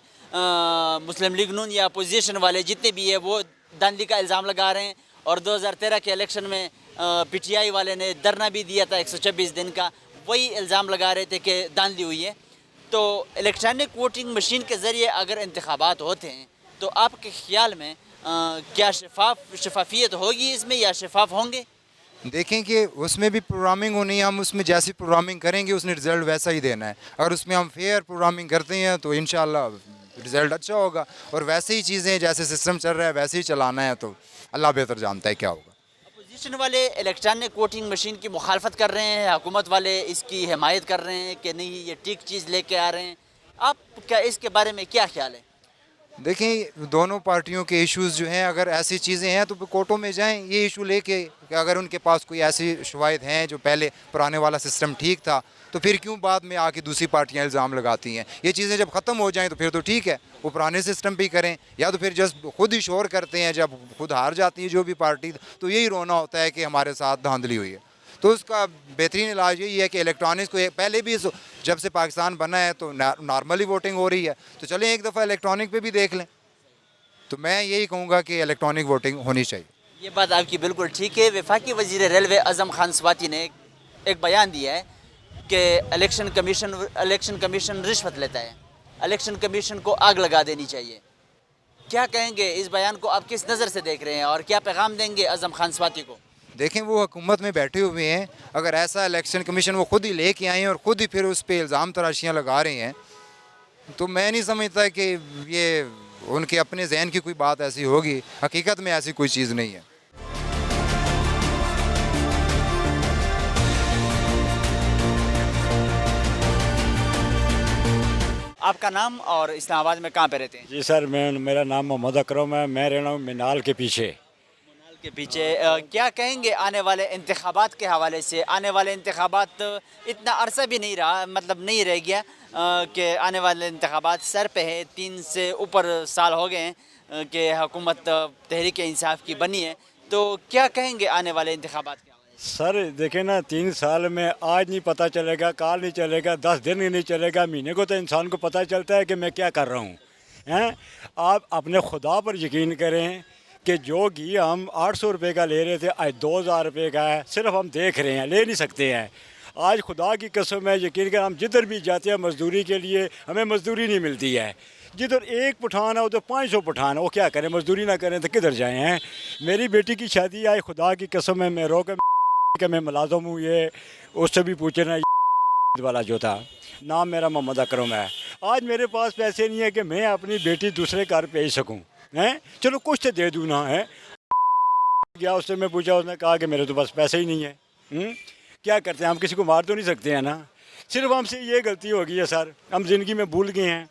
مسلم لیگ نون یا اپوزیشن والے جتنے بھی ہیں وہ دھاندلی کا الزام لگا رہے ہیں، اور 2013 کے الیکشن میں پی ٹی آئی والے نے دھرنا بھی دیا تھا 126 دن کا، وہی الزام لگا رہے تھے کہ دھاندلی ہوئی ہے. تو الیکٹرانک ووٹنگ مشین کے ذریعے اگر انتخابات ہوتے ہیں تو آپ کے خیال میں کیا شفافیت ہوگی اس میں یا شفاف ہوں گے؟ دیکھیں کہ اس میں بھی پروگرامنگ ہونی ہے. ہم اس میں جیسی پروگرامنگ کریں گے اس نے رزلٹ ویسا ہی دینا ہے. اگر اس میں ہم فیئر پروگرامنگ کرتے ہیں تو انشاءاللہ رزلٹ اچھا ہوگا، اور ویسے ہی چیزیں جیسے سسٹم چل رہا ہے ویسے ہی چلانا ہے. تو اللہ بہتر جانتا ہے کیا ہوگا. اپوزیشن والے الیکٹرانک ووٹنگ مشین کی مخالفت کر رہے ہیں، حکومت والے اس کی حمایت کر رہے ہیں کہ نہیں یہ ٹھیک چیز لے کے آ رہے ہیں. آپ کیا اس کے بارے میں کیا خیال ہے؟ دیکھیں دونوں پارٹیوں کے ایشوز جو ہیں، اگر ایسی چیزیں ہیں تو کورٹوں میں جائیں یہ ایشو لے کے، کہ اگر ان کے پاس کوئی ایسی شواہد ہیں جو پہلے پرانے والا سسٹم ٹھیک تھا تو پھر کیوں بعد میں آ کے دوسری پارٹیاں الزام لگاتی ہیں. یہ چیزیں جب ختم ہو جائیں تو پھر تو ٹھیک ہے، وہ پرانے سسٹم پہ ہی کریں، یا تو پھر جسٹ خود ہی شور کرتے ہیں جب خود ہار جاتی ہے جو بھی پارٹی، تو یہی رونا ہوتا ہے کہ ہمارے ساتھ دھاندلی ہوئی ہے. تو اس کا بہترین علاج یہی ہے کہ الیکٹرانکس کو پہلے بھی جب سے پاکستان بنا ہے تو نارملی ووٹنگ ہو رہی ہے، تو چلیں ایک دفعہ الیکٹرانک پہ بھی دیکھ لیں. تو میں یہی کہوں گا کہ الیکٹرانک ووٹنگ ہونی چاہیے. یہ بات آپ کی بالکل ٹھیک ہے. وفاقی وزیر ریلوے اعظم خان سواتی نے ایک بیان دیا ہے کہ الیکشن کمیشن رشوت لیتا ہے، الیکشن کمیشن کو آگ لگا دینی چاہیے. کیا کہیں گے اس بیان کو، آپ کس نظر سے دیکھ رہے ہیں اور کیا پیغام دیں گے اعظم خان سواتی کو؟ دیکھیں وہ حکومت میں بیٹھے ہوئے ہیں، اگر ایسا الیکشن کمیشن وہ خود ہی لے کے آئے ہیں اور خود ہی پھر اس پہ الزام تراشیاں لگا رہے ہیں، تو میں نہیں سمجھتا کہ یہ ان کے اپنے ذہن کی کوئی بات ایسی ہوگی. حقیقت میں ایسی کوئی چیز نہیں ہے. آپ کا نام اور اسلام آباد میں کہاں پہ رہتے ہیں؟ جی سر، میرا نام محمد اکرم ہے. میں رہنا ہوں مینال کے پیچھے. کے پیچھے کیا کہیں گے آنے والے انتخابات کے حوالے سے؟ آنے والے انتخابات اتنا عرصہ بھی نہیں رہا، مطلب نہیں رہ گیا کہ آنے والے انتخابات سر پہ ہے. 3 سے اوپر سال ہو گئے ہیں کہ حکومت تحریک انصاف کی بنی ہے. تو کیا کہیں گے آنے والے انتخابات کے حوالے سے؟ سر دیکھیں نا، 3 سال میں آج نہیں پتہ چلے گا، کال نہیں چلے گا، 10 دن ہی نہیں چلے گا، مہینے کو تو انسان کو پتہ چلتا ہے کہ میں کیا کر رہا ہوں. آپ اپنے خدا پر یقین کریں کہ جو گھی ہم 800 روپے کا لے رہے تھے آج 2000 روپے کا ہے. صرف ہم دیکھ رہے ہیں، لے نہیں سکتے ہیں. آج خدا کی قسم ہے، یقین کر ہم جدھر بھی جاتے ہیں مزدوری کے لیے ہمیں مزدوری نہیں ملتی ہے. جدھر 1 پٹھان ہے ادھر 500 پٹھان ہے. وہ کیا کریں، مزدوری نہ کریں تو کدھر جائیں ہیں. میری بیٹی کی شادی آئی، خدا کی قسم ہے میں رو کے میں ملازم ہوں. یہ اس سے بھی پوچھے نا والا جو تھا. نام میرا محمد اکرم ہے. آج میرے پاس پیسے نہیں ہے کہ میں اپنی بیٹی دوسرے گھر بھیج سکوں. چلو کچھ تو دے دوں نا ہے. گیا اس سے میں پوچھا، اس نے کہا کہ میرے تو بس پیسے ہی نہیں ہے. کیا کرتے ہیں، ہم کسی کو مار تو نہیں سکتے ہیں نا. صرف ہم سے یہ غلطی ہو گئی ہے سر، ہم زندگی میں بھول گئے ہیں.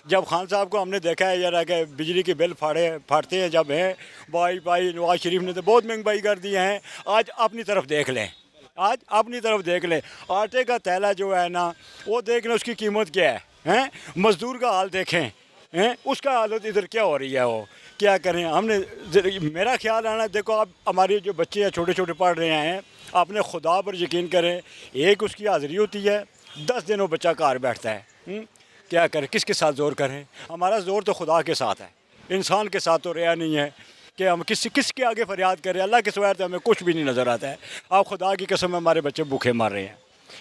جب خان صاحب کو ہم نے دیکھا ہے یار کہ بجلی کے بل پھاڑتے ہیں جب ہیں بائی نواز شریف نے تو بہت مہنگائی کر دی ہیں. آج اپنی طرف دیکھ لیں، آج اپنی طرف دیکھ لیں. آٹے کا تھیلا جو ہے نا وہ دیکھ لیں اس کی قیمت کیا ہے. مزدور کا حال دیکھیں، اس کا حالت ادھر کیا ہو رہی ہے. وہ کیا کریں. ہم نے میرا خیال ہے نا، دیکھو آپ ہمارے جو بچے ہیں چھوٹے چھوٹے پڑھ رہے ہیں، اپنے خدا پر یقین کریں. ایک اس کی حاضری ہوتی ہے، 10 دن وہ بچہ کار بیٹھتا ہے. کیا کریں، کس کے ساتھ زور کریں. ہمارا زور تو خدا کے ساتھ ہے، انسان کے ساتھ تو رہا نہیں ہے کہ ہم کس کے آگے فریاد کریں. اللہ کے سوائے تو ہمیں کچھ بھی نہیں نظر آتا ہے. آپ خدا کی قسم ہمارے بچے بھوکے مار رہے ہیں.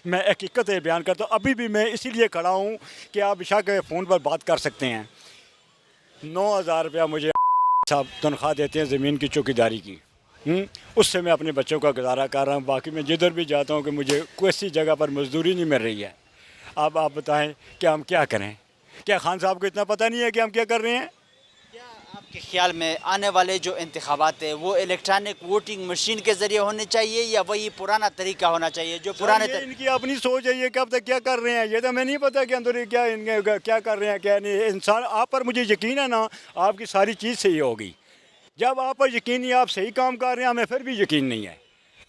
میں حقیقت بیان کرتا ہوں. ابھی بھی میں اسی لیے کھڑا ہوں کہ آپ شاہ فون پر بات کر سکتے ہیں. 9000 روپیہ مجھے صاحب تنخواہ دیتے ہیں زمین کی چوکیداری کی. اس سے میں اپنے بچوں کا گزارا کر رہا ہوں. باقی میں جدھر بھی جاتا ہوں کہ مجھے کوئی جگہ پر مزدوری نہیں مل رہی ہے. اب آپ بتائیں کہ ہم کیا کریں. کیا خان صاحب کو اتنا پتہ نہیں ہے کہ ہم کیا کر رہے ہیں؟ کیا آپ کے خیال میں آنے والے جو انتخابات ہیں وہ الیکٹرانک ووٹنگ مشین کے ذریعے ہونے چاہیے یا وہی پرانا طریقہ ہونا چاہیے جو پرانے ان کی اپنی سوچ ہے، یہ کب تک کیا کر رہے ہیں یہ تو ہمیں نہیں پتہ کہ اندر کیا ان کے کیا کر رہے ہیں کیا نہیں. انسان آپ پر مجھے یقین ہے نا، آپ کی ساری چیز صحیح ہوگی. جب آپ پر یقین نہیں، آپ صحیح کام کر رہے ہیں، ہمیں پھر بھی یقین نہیں ہے.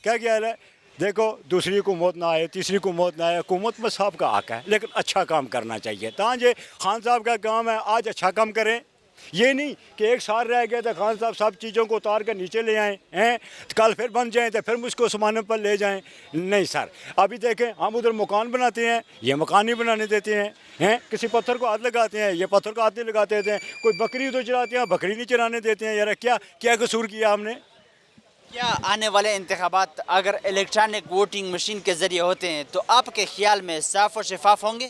کیا خیال ہے؟ دیکھو دوسری حکومت نہ آئے، تیسری حکومت نہ آئے، حکومت میں سب کا حق ہے لیکن اچھا کام کرنا چاہیے. یہ خان صاحب کا کام ہے، آج اچھا کام کریں. یہ نہیں کہ ایک سال رہ گیا تو خان صاحب سب چیزوں کو اتار کر نیچے لے آئیں ہیں، کل پھر بن جائیں تو پھر مجھ کو سمانے پر لے جائیں. نہیں سر، ابھی دیکھیں ہم ادھر مکان بناتے ہیں، یہ مکان نہیں بنانے دیتے ہیں. کسی پتھر کو ہاتھ لگاتے ہیں، یہ پتھر کو ہاتھ نہیں لگاتے دیتے ہیں. کوئی بکری ادھر چراتے ہیں، بکری نہیں چرانے دیتے ہیں. یار کیا قصور کیا ہم نے؟ کیا آنے والے انتخابات اگر الیکٹرانک ووٹنگ مشین کے ذریعے ہوتے ہیں تو آپ کے خیال میں صاف و شفاف ہوں گے؟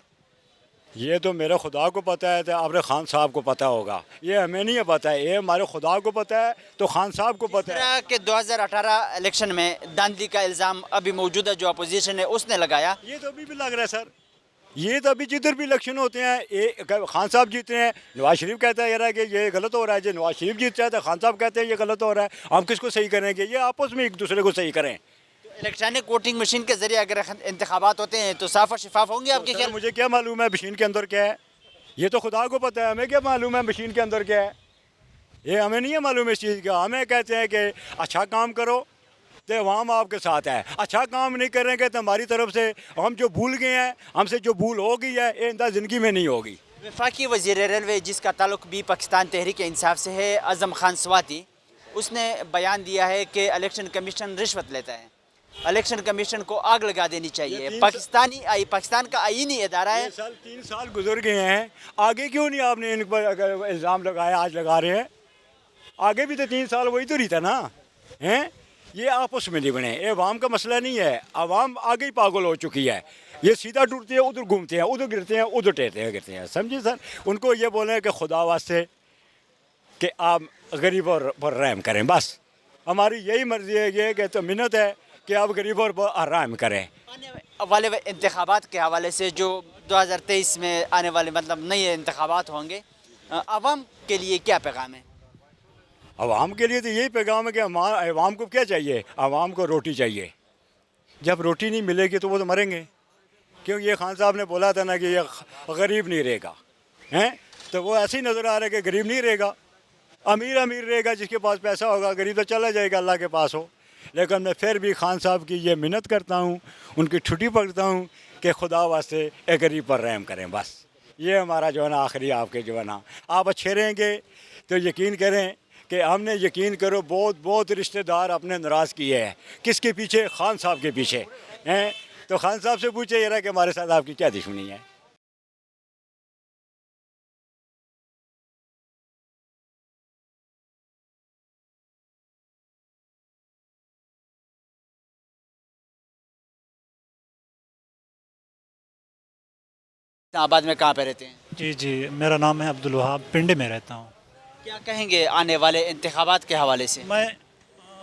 یہ تو میرے خدا کو پتہ ہے، تو اپنے خان صاحب کو پتہ ہوگا. یہ ہمیں نہیں پتہ ہے، یہ ہمارے خدا کو پتہ ہے تو خان صاحب کو پتہ ہے. طرح کہ 2018 الیکشن میں دھاندلی کا الزام ابھی موجودہ جو اپوزیشن ہے اس نے لگایا. یہ تو ابھی بھی لگ رہا ہے سر، یہ تو ابھی جدھر بھی الیکشن ہوتے ہیں خان صاحب جیتے ہیں، نواز شریف کہتا ہے یار کہ یہ غلط ہو رہا ہے. جو نواز شریف جیت جاتا ہے خان صاحب کہتے ہیں یہ غلط ہو رہا ہے. ہم کس کو صحیح کریں گے؟ یہ آپس میں ایک دوسرے کو صحیح کریں. الیکٹرانک ووٹنگ مشین کے ذریعے اگر انتخابات ہوتے ہیں تو صاف و شفاف ہوں گے آپ کے سر خیال؟ مجھے کیا معلوم ہے مشین کے اندر کیا ہے؟ یہ تو خدا کو پتہ ہے، ہمیں کیا معلوم ہے مشین کے اندر کیا ہے؟ یہ ہمیں نہیں ہے معلوم اس چیز کا. ہمیں کہتے ہیں کہ اچھا کام کرو تو عوام آپ کے ساتھ ہے. اچھا کام نہیں کریں گے تو ہماری طرف سے ہم جو بھول گئے ہیں، ہم سے جو بھول ہو گئی ہے یہ آئندہ زندگی میں نہیں ہوگی. وفاقی وزیر ریلوے جس کا تعلق بھی پاکستان تحریک انصاف سے ہے، اعظم خان سواتی، اس نے بیان دیا ہے کہ الیکشن کمیشن رشوت لیتا ہے. الیکشن کمیشن کو آگ لگا دینی چاہیے. پاکستان کا آئینی ادارہ ہے. 3 سال گزر گئے ہیں، آگے کیوں نہیں آپ نے ان پر الزام لگایا؟ آج لگا رہے ہیں. آگے بھی تو 3 سال وہی تو رہی تھا نا. یہ آپس میں نہیں بنے. یہ عوام کا مسئلہ نہیں ہے، عوام آگے ہی پاگل ہو چکی ہے. یہ سیدھا ٹوٹتے ہیں، ادھر گھومتے ہیں، ادھر گرتے ہیں، ادھر گرتے ہیں. سمجھے سر؟ ان کو یہ بولیں کہ خدا واسطے کہ آپ غریبوں پر رحم کریں. بس ہماری یہی مرضی ہے، یہ کہ تو منت ہے کہ آپ غریبوں پر رحم کریں. آنے والے انتخابات کے حوالے سے جو 2023 میں آنے والے مطلب نئے انتخابات ہوں گے، عوام کے لیے کیا پیغام ہے؟ عوام کے لیے تو یہی پیغام ہے کہ عوام کو کیا چاہیے؟ عوام کو روٹی چاہیے. جب روٹی نہیں ملے گی تو وہ تو مریں گے. کیونکہ یہ خان صاحب نے بولا تھا نا کہ یہ غریب نہیں رہے گا، تو وہ ایسے ہی نظر آ رہا ہے کہ غریب نہیں رہے گا. امیر رہے گا، جس کے پاس پیسہ ہوگا. غریب تو چلا جائے گا اللہ کے پاس ہو. لیکن میں پھر بھی خان صاحب کی یہ منت کرتا ہوں، ان کی چھٹی پکڑتا ہوں کہ خدا واسطے ایک غریب پر رحم کریں. بس یہ ہمارا جو ہے نا آخری آپ کے جو ہے نا، آپ اچھے رہیں گے تو یقین کریں کہ ہم نے یقین کرو بہت رشتہ دار اپنے ناراض کیے ہیں. کس کے پیچھے؟ خان صاحب کے پیچھے. تو خان صاحب سے پوچھے یہ رہا کہ ہمارے ساتھ آپ کی کیا دشمنی ہے؟ اسلام آباد میں کہاں پہ رہتے ہیں؟ جی میرا نام ہے عبدالوہاب، پنڈی میں رہتا ہوں. کیا کہیں گے آنے والے انتخابات کے حوالے سے؟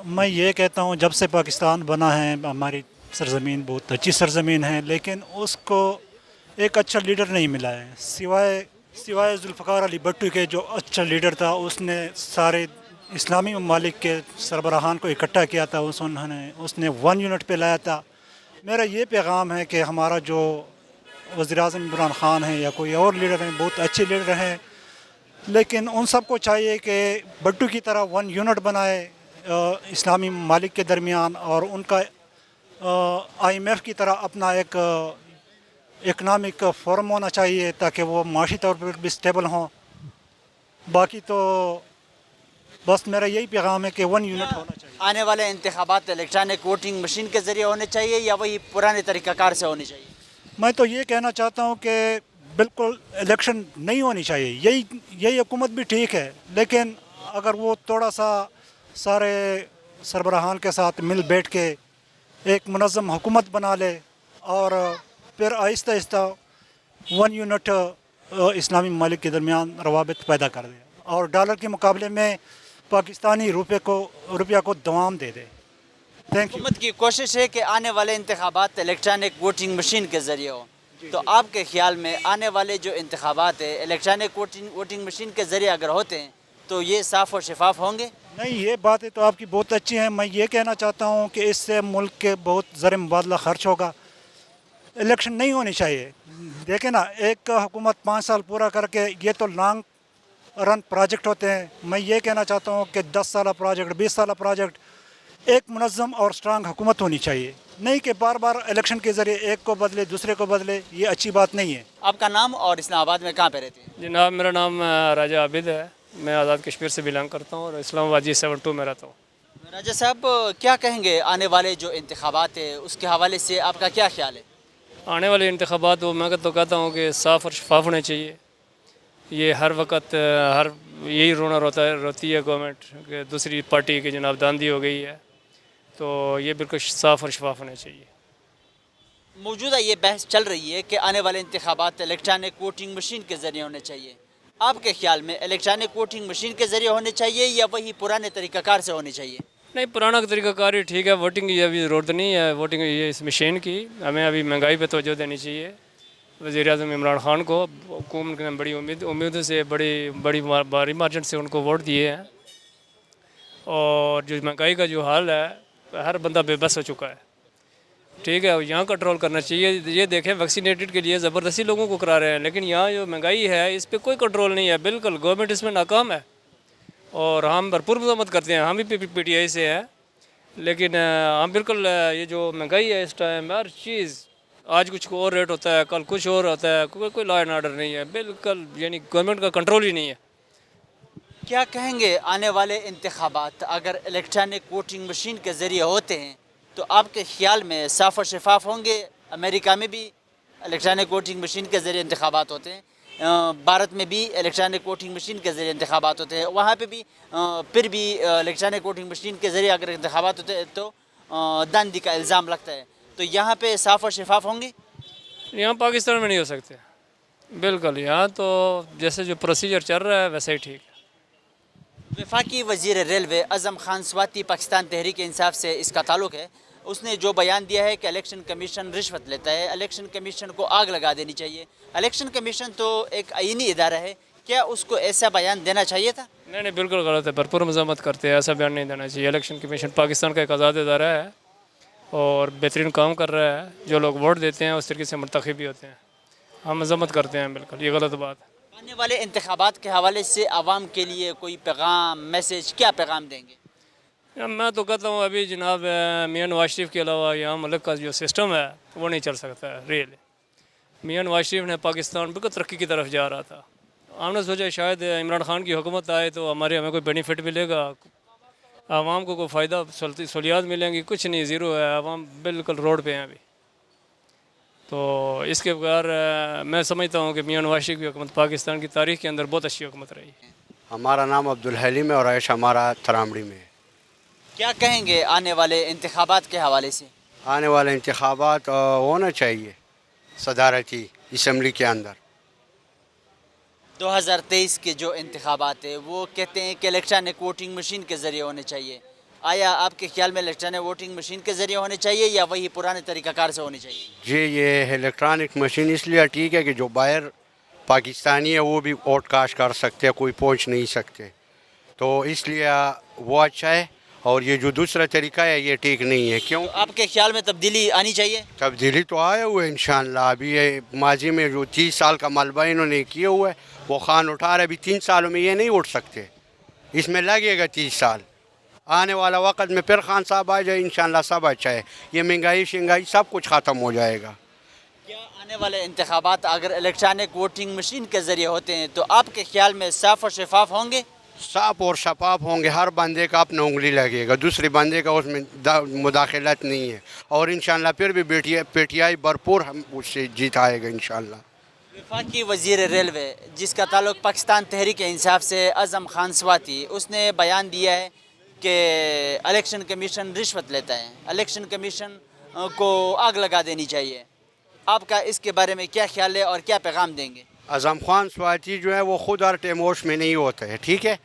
میں یہ کہتا ہوں جب سے پاکستان بنا ہے ہماری سرزمین بہت اچھی سرزمین ہے، لیکن اس کو ایک اچھا لیڈر نہیں ملا ہے. سوائے ذوالفقار علی بھٹو کے جو اچھا لیڈر تھا، اس نے سارے اسلامی ممالک کے سربراہان کو اکٹھا کیا تھا. اس نے 1 یونٹ پہ لایا تھا. میرا یہ پیغام ہے کہ ہمارا جو وزیر اعظم عمران خان ہیں یا کوئی اور لیڈر ہیں، بہت اچھے لیڈر ہیں، لیکن ان سب کو چاہیے کہ بھٹو کی طرح 1 یونٹ بنائے اسلامی ممالک کے درمیان، اور ان کا IMF کی طرح اپنا ایک اکنامک فورم ہونا چاہیے تاکہ وہ معاشی طور پر بھی اسٹیبل ہوں. باقی تو بس میرا یہی پیغام ہے کہ 1 یونٹ ہونا چاہیے. آنے والے انتخابات الیکٹرانک ووٹنگ مشین کے ذریعے ہونے چاہیے یا وہی پرانے طریقہ کار سے ہونے چاہیے؟ میں تو یہ کہنا چاہتا ہوں کہ بالکل الیکشن نہیں ہونی چاہیے. یہی حکومت بھی ٹھیک ہے، لیکن اگر وہ تھوڑا سا سارے سربراہان کے ساتھ مل بیٹھ کے ایک منظم حکومت بنا لے اور پھر آہستہ آہستہ 1 یونٹ اسلامی ممالک کے درمیان روابط پیدا کر دے اور ڈالر کے مقابلے میں پاکستانی روپیہ کو دوام دے دے. حکومت کی کوشش ہے کہ آنے والے انتخابات الیکٹرانک ووٹنگ مشین کے ذریعے ہو، تو آپ کے خیال میں آنے والے جو انتخابات ہیں الیکٹرانک ووٹنگ مشین کے ذریعے اگر ہوتے ہیں تو یہ صاف اور شفاف ہوں گے؟ نہیں، یہ باتیں تو آپ کی بہت اچھی ہیں. میں یہ کہنا چاہتا ہوں کہ اس سے ملک کے بہت زر مبادلہ خرچ ہوگا. الیکشن نہیں ہونی چاہیے. دیکھیں نا، ایک حکومت 5 سال پورا کر کے، یہ تو لانگ رن پروجیکٹ ہوتے ہیں. میں یہ کہنا چاہتا ہوں کہ 10 سالہ پروجیکٹ، 20 سالہ پروجیکٹ، ایک منظم اور سٹرانگ حکومت ہونی چاہیے. نہیں کہ بار بار الیکشن کے ذریعے ایک کو بدلے دوسرے کو بدلے. یہ اچھی بات نہیں ہے. آپ کا نام اور اسلام آباد میں کہاں پہ رہتے ہیں؟ جناب میرا نام راجہ عابد ہے. میں آزاد کشمیر سے بلانگ کرتا ہوں اور اسلام آباد G72 میں رہتا ہوں. راجہ صاحب، کیا کہیں گے آنے والے جو انتخابات ہیں اس کے حوالے سے آپ کا کیا خیال ہے؟ آنے والے انتخابات وہ میں تو کہتا ہوں کہ صاف اور شفاف ہونے چاہیے. یہ ہر وقت یہی روتی ہے گورنمنٹ کہ دوسری پارٹی کی جناب داندھی ہو گئی ہے. تو یہ بالکل صاف اور شفاف ہونے چاہیے. موجودہ یہ بحث چل رہی ہے کہ آنے والے انتخابات الیکٹرانک ووٹنگ مشین کے ذریعے ہونے چاہیے. آپ کے خیال میں الیکٹرانک ووٹنگ مشین کے ذریعے ہونے چاہیے یا وہی پرانے طریقہ کار سے ہونے چاہیے؟ نہیں، پرانا طریقہ کار ہی ٹھیک ہے. ووٹنگ کی ابھی ضرورت نہیں ہے. ووٹنگ یہ اس مشین کی ہمیں ابھی مہنگائی پہ توجہ دینی چاہیے. وزیر اعظم عمران خان کو حکومت نے بڑی امید سے بڑی بھاری مارجن سے ان کو ووٹ دیے ہیں. اور جو مہنگائی کا جو حال ہے، ہر بندہ بے بس ہو چکا ہے. ٹھیک ہے، یہاں کنٹرول کرنا چاہیے. یہ دیکھیں ویکسینیٹڈ کے لیے زبردستی لوگوں کو کرا رہے ہیں، لیکن یہاں جو مہنگائی ہے اس پہ کوئی کنٹرول نہیں ہے. بالکل گورنمنٹ اس میں ناکام ہے اور ہم بھرپور مذمت کرتے ہیں. ہم بھی پی ٹی آئی سے ہیں، لیکن ہم بالکل یہ جو مہنگائی ہے اس ٹائم، ہر چیز آج کچھ اور ریٹ ہوتا ہے، کل کچھ اور ہوتا ہے. کوئی لا اینڈ آرڈر نہیں ہے. بالکل یعنی گورنمنٹ کا کنٹرول ہی نہیں ہے. کیا کہیں گے آنے والے انتخابات اگر الیکٹرانک ووٹنگ مشین کے ذریعے ہوتے ہیں تو آپ کے خیال میں صاف اور شفاف ہوں گے؟ امریکہ میں بھی الیکٹرانک ووٹنگ مشین کے ذریعے انتخابات ہوتے ہیں، بھارت میں بھی الیکٹرانک ووٹنگ مشین کے ذریعے انتخابات ہوتے ہیں. وہاں پہ بھی پھر بھی الیکٹرانک ووٹنگ مشین کے ذریعے اگر انتخابات ہوتے ہیں تو داندھی کا الزام لگتا ہے. تو یہاں پہ صاف اور شفاف ہوں گے؟ یہاں پاکستان میں نہیں ہو سکتے. بالکل یہاں تو جیسے جو پروسیجر چل رہا ہے ویسے ہی ٹھیک ہے. وفاقی وزیر ریلوے اعظم خان سواتی پاکستان تحریک انصاف سے اس کا تعلق ہے. اس نے جو بیان دیا ہے کہ الیکشن کمیشن رشوت لیتا ہے، الیکشن کمیشن کو آگ لگا دینی چاہیے. الیکشن کمیشن تو ایک آئینی ادارہ ہے، کیا اس کو ایسا بیان دینا چاہیے تھا؟ نہیں بالکل غلط ہے. بھرپور مذمت کرتے ہیں. ایسا بیان نہیں دینا چاہیے. الیکشن کمیشن پاکستان کا ایک آزاد ادارہ ہے اور بہترین کام کر رہا ہے. جو لوگ ووٹ دیتے ہیں اس طریقے سے منتخب بھی ہوتے ہیں. ہم مذمت کرتے ہیں. بالکل یہ غلط بات ہے. آنے والے انتخابات کے حوالے سے عوام کے لیے کوئی پیغام، میسیج، کیا پیغام دیں گے؟ میں تو کہتا ہوں ابھی جناب میاں نواز شریف کے علاوہ یہاں ملک کا جو سسٹم ہے وہ نہیں چل سکتا ہے. ریئل میاں نواز شریف نے پاکستان بالکل ترقی کی طرف جا رہا تھا. ہم نے سوچا شاید عمران خان کی حکومت آئے تو ہمیں کوئی بینیفٹ ملے گا، عوام کو کوئی فائدہ سہولیات ملیں گی. کچھ نہیں، زیرو ہے. عوام بالکل روڈ پہ ہیں ابھی. تو اس کے بغیر میں سمجھتا ہوں کہ میاں نواز شریف کی حکومت پاکستان کی تاریخ کے اندر بہت اچھی حکومت رہی. ہمارا نام عبدالحلیم ہے اور عیش ہمارا ترامڑی میں ہے. کیا کہیں گے آنے والے انتخابات کے حوالے سے؟ آنے والے انتخابات ہونا چاہیے صدارتی اسمبلی کے اندر. 2023 کے جو انتخابات ہیں وہ کہتے ہیں کہ الیکٹرانک ووٹنگ مشین کے ذریعے ہونے چاہیے. آیا آپ کے خیال میں الیکٹرانک ووٹنگ مشین کے ذریعے ہونے چاہیے یا وہی پرانے طریقہ کار سے ہونے چاہیے؟ جی، یہ الیکٹرانک مشین اس لیے ٹھیک ہے کہ جو باہر پاکستانی ہے وہ بھی ووٹ کاسٹ کر سکتے ہیں، کوئی پہنچ نہیں سکتے. تو اس لیے وہ اچھا ہے. اور یہ جو دوسرا طریقہ ہے یہ ٹھیک نہیں ہے. کیوں؟ آپ کے خیال میں تبدیلی آنی چاہیے؟ تبدیلی تو آئے ہوئے انشاءاللہ. ابھی یہ ماضی میں جو 30 سال کا ملبہ انہوں نے کیے ہوئے وہ خان اٹھا رہے. ابھی 3 سالوں میں یہ نہیں اٹھ سکتے. اس میں لگے گا 30 سال. آنے والا وقت میں پھر خان صاحب آ جائے انشاءاللہ سب اچھا ہے. یہ مہنگائی شنگائی سب کچھ ختم ہو جائے گا. کیا آنے والے انتخابات اگر الیکٹرانک ووٹنگ مشین کے ذریعے ہوتے ہیں تو آپ کے خیال میں صاف اور شفاف ہوں گے؟ صاف اور شفاف ہوں گے. ہر بندے کا اپنا انگلی لگے گا، دوسرے بندے کا اس میں مداخلت نہیں ہے. اور انشاءاللہ پھر بھی پی ٹی آئی بھرپور ہم اس سے جیت آئے گا انشاءاللہ. وفاقی وزیر ریلوے جس کا تعلق پاکستان تحریک انصاف سے اعظم خان سواتی، اس نے بیان دیا ہے کہ الیکشن کمیشن رشوت لیتا ہے، الیکشن کمیشن کو آگ لگا دینی چاہیے. آپ کا اس کے بارے میں کیا خیال ہے اور کیا پیغام دیں گے؟ اعظم خان سواتی جو ہے وہ خود ہر ٹائم ہوش میں نہیں ہوتا ہے. ٹھیک ہے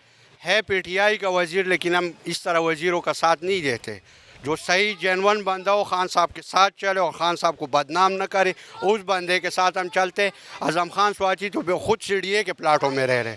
پی ٹی آئی کا وزیر، لیکن ہم اس طرح وزیروں کا ساتھ نہیں دیتے. جو صحیح جینون بندہ ہو خان صاحب کے ساتھ چلے اور خان صاحب کو بدنام نہ کرے، اس بندے کے ساتھ ہم چلتے. اعظم خان سواتی تو خود سی ڈی اے کے پلاٹوں میں رہ رہے.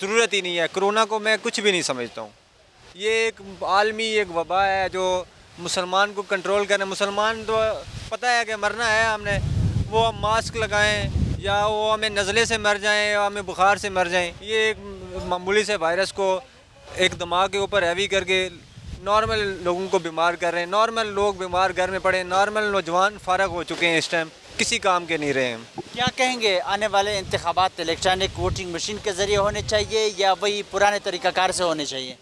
ضرورت ہی نہیں ہے. کرونا کو میں کچھ بھی نہیں سمجھتا ہوں. یہ ایک عالمی ایک وبا ہے جو مسلمان کو کنٹرول کرنے. مسلمان تو پتہ ہے کہ مرنا ہے ہم نے, وہ ہم ماسک لگائیں یا وہ ہمیں نزلے سے مر جائیں یا ہمیں بخار سے مر جائیں. یہ ایک معمولی سے وائرس کو ایک دماغ کے اوپر ہیوی کر کے نارمل لوگوں کو بیمار کر رہے ہیں. نارمل لوگ بیمار گھر میں پڑے ہیں. نارمل نوجوان فارغ ہو چکے ہیں, اس ٹائم کسی کام کے نہیں رہے ہیں. کیا کہیں گے آنے والے انتخابات الیکٹرانک ووٹنگ مشین کے ذریعے ہونے چاہیے یا وہی پرانے طریقہ کار سے ہونے چاہیے؟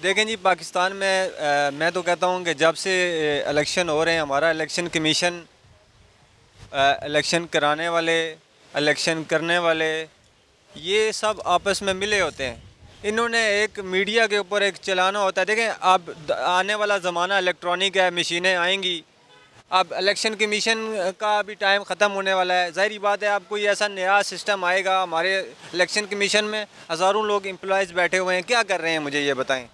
دیکھیں جی, پاکستان میں تو کہتا ہوں کہ جب سے الیکشن ہو رہے ہیں, ہمارا الیکشن کمیشن, الیکشن کرانے والے, الیکشن کرنے والے, یہ سب آپس میں ملے ہوتے ہیں. انہوں نے ایک میڈیا کے اوپر ایک چلانا ہوتا ہے. دیکھیں اب آنے والا زمانہ الیکٹرانک ہے, مشینیں آئیں گی. اب الیکشن کمیشن کا بھی ٹائم ختم ہونے والا ہے. ظاہری بات ہے اب کوئی ایسا نیا سسٹم آئے گا. ہمارے الیکشن کمیشن میں ہزاروں لوگ امپلائز بیٹھے ہوئے ہیں, کیا کر رہے ہیں مجھے یہ بتائیں.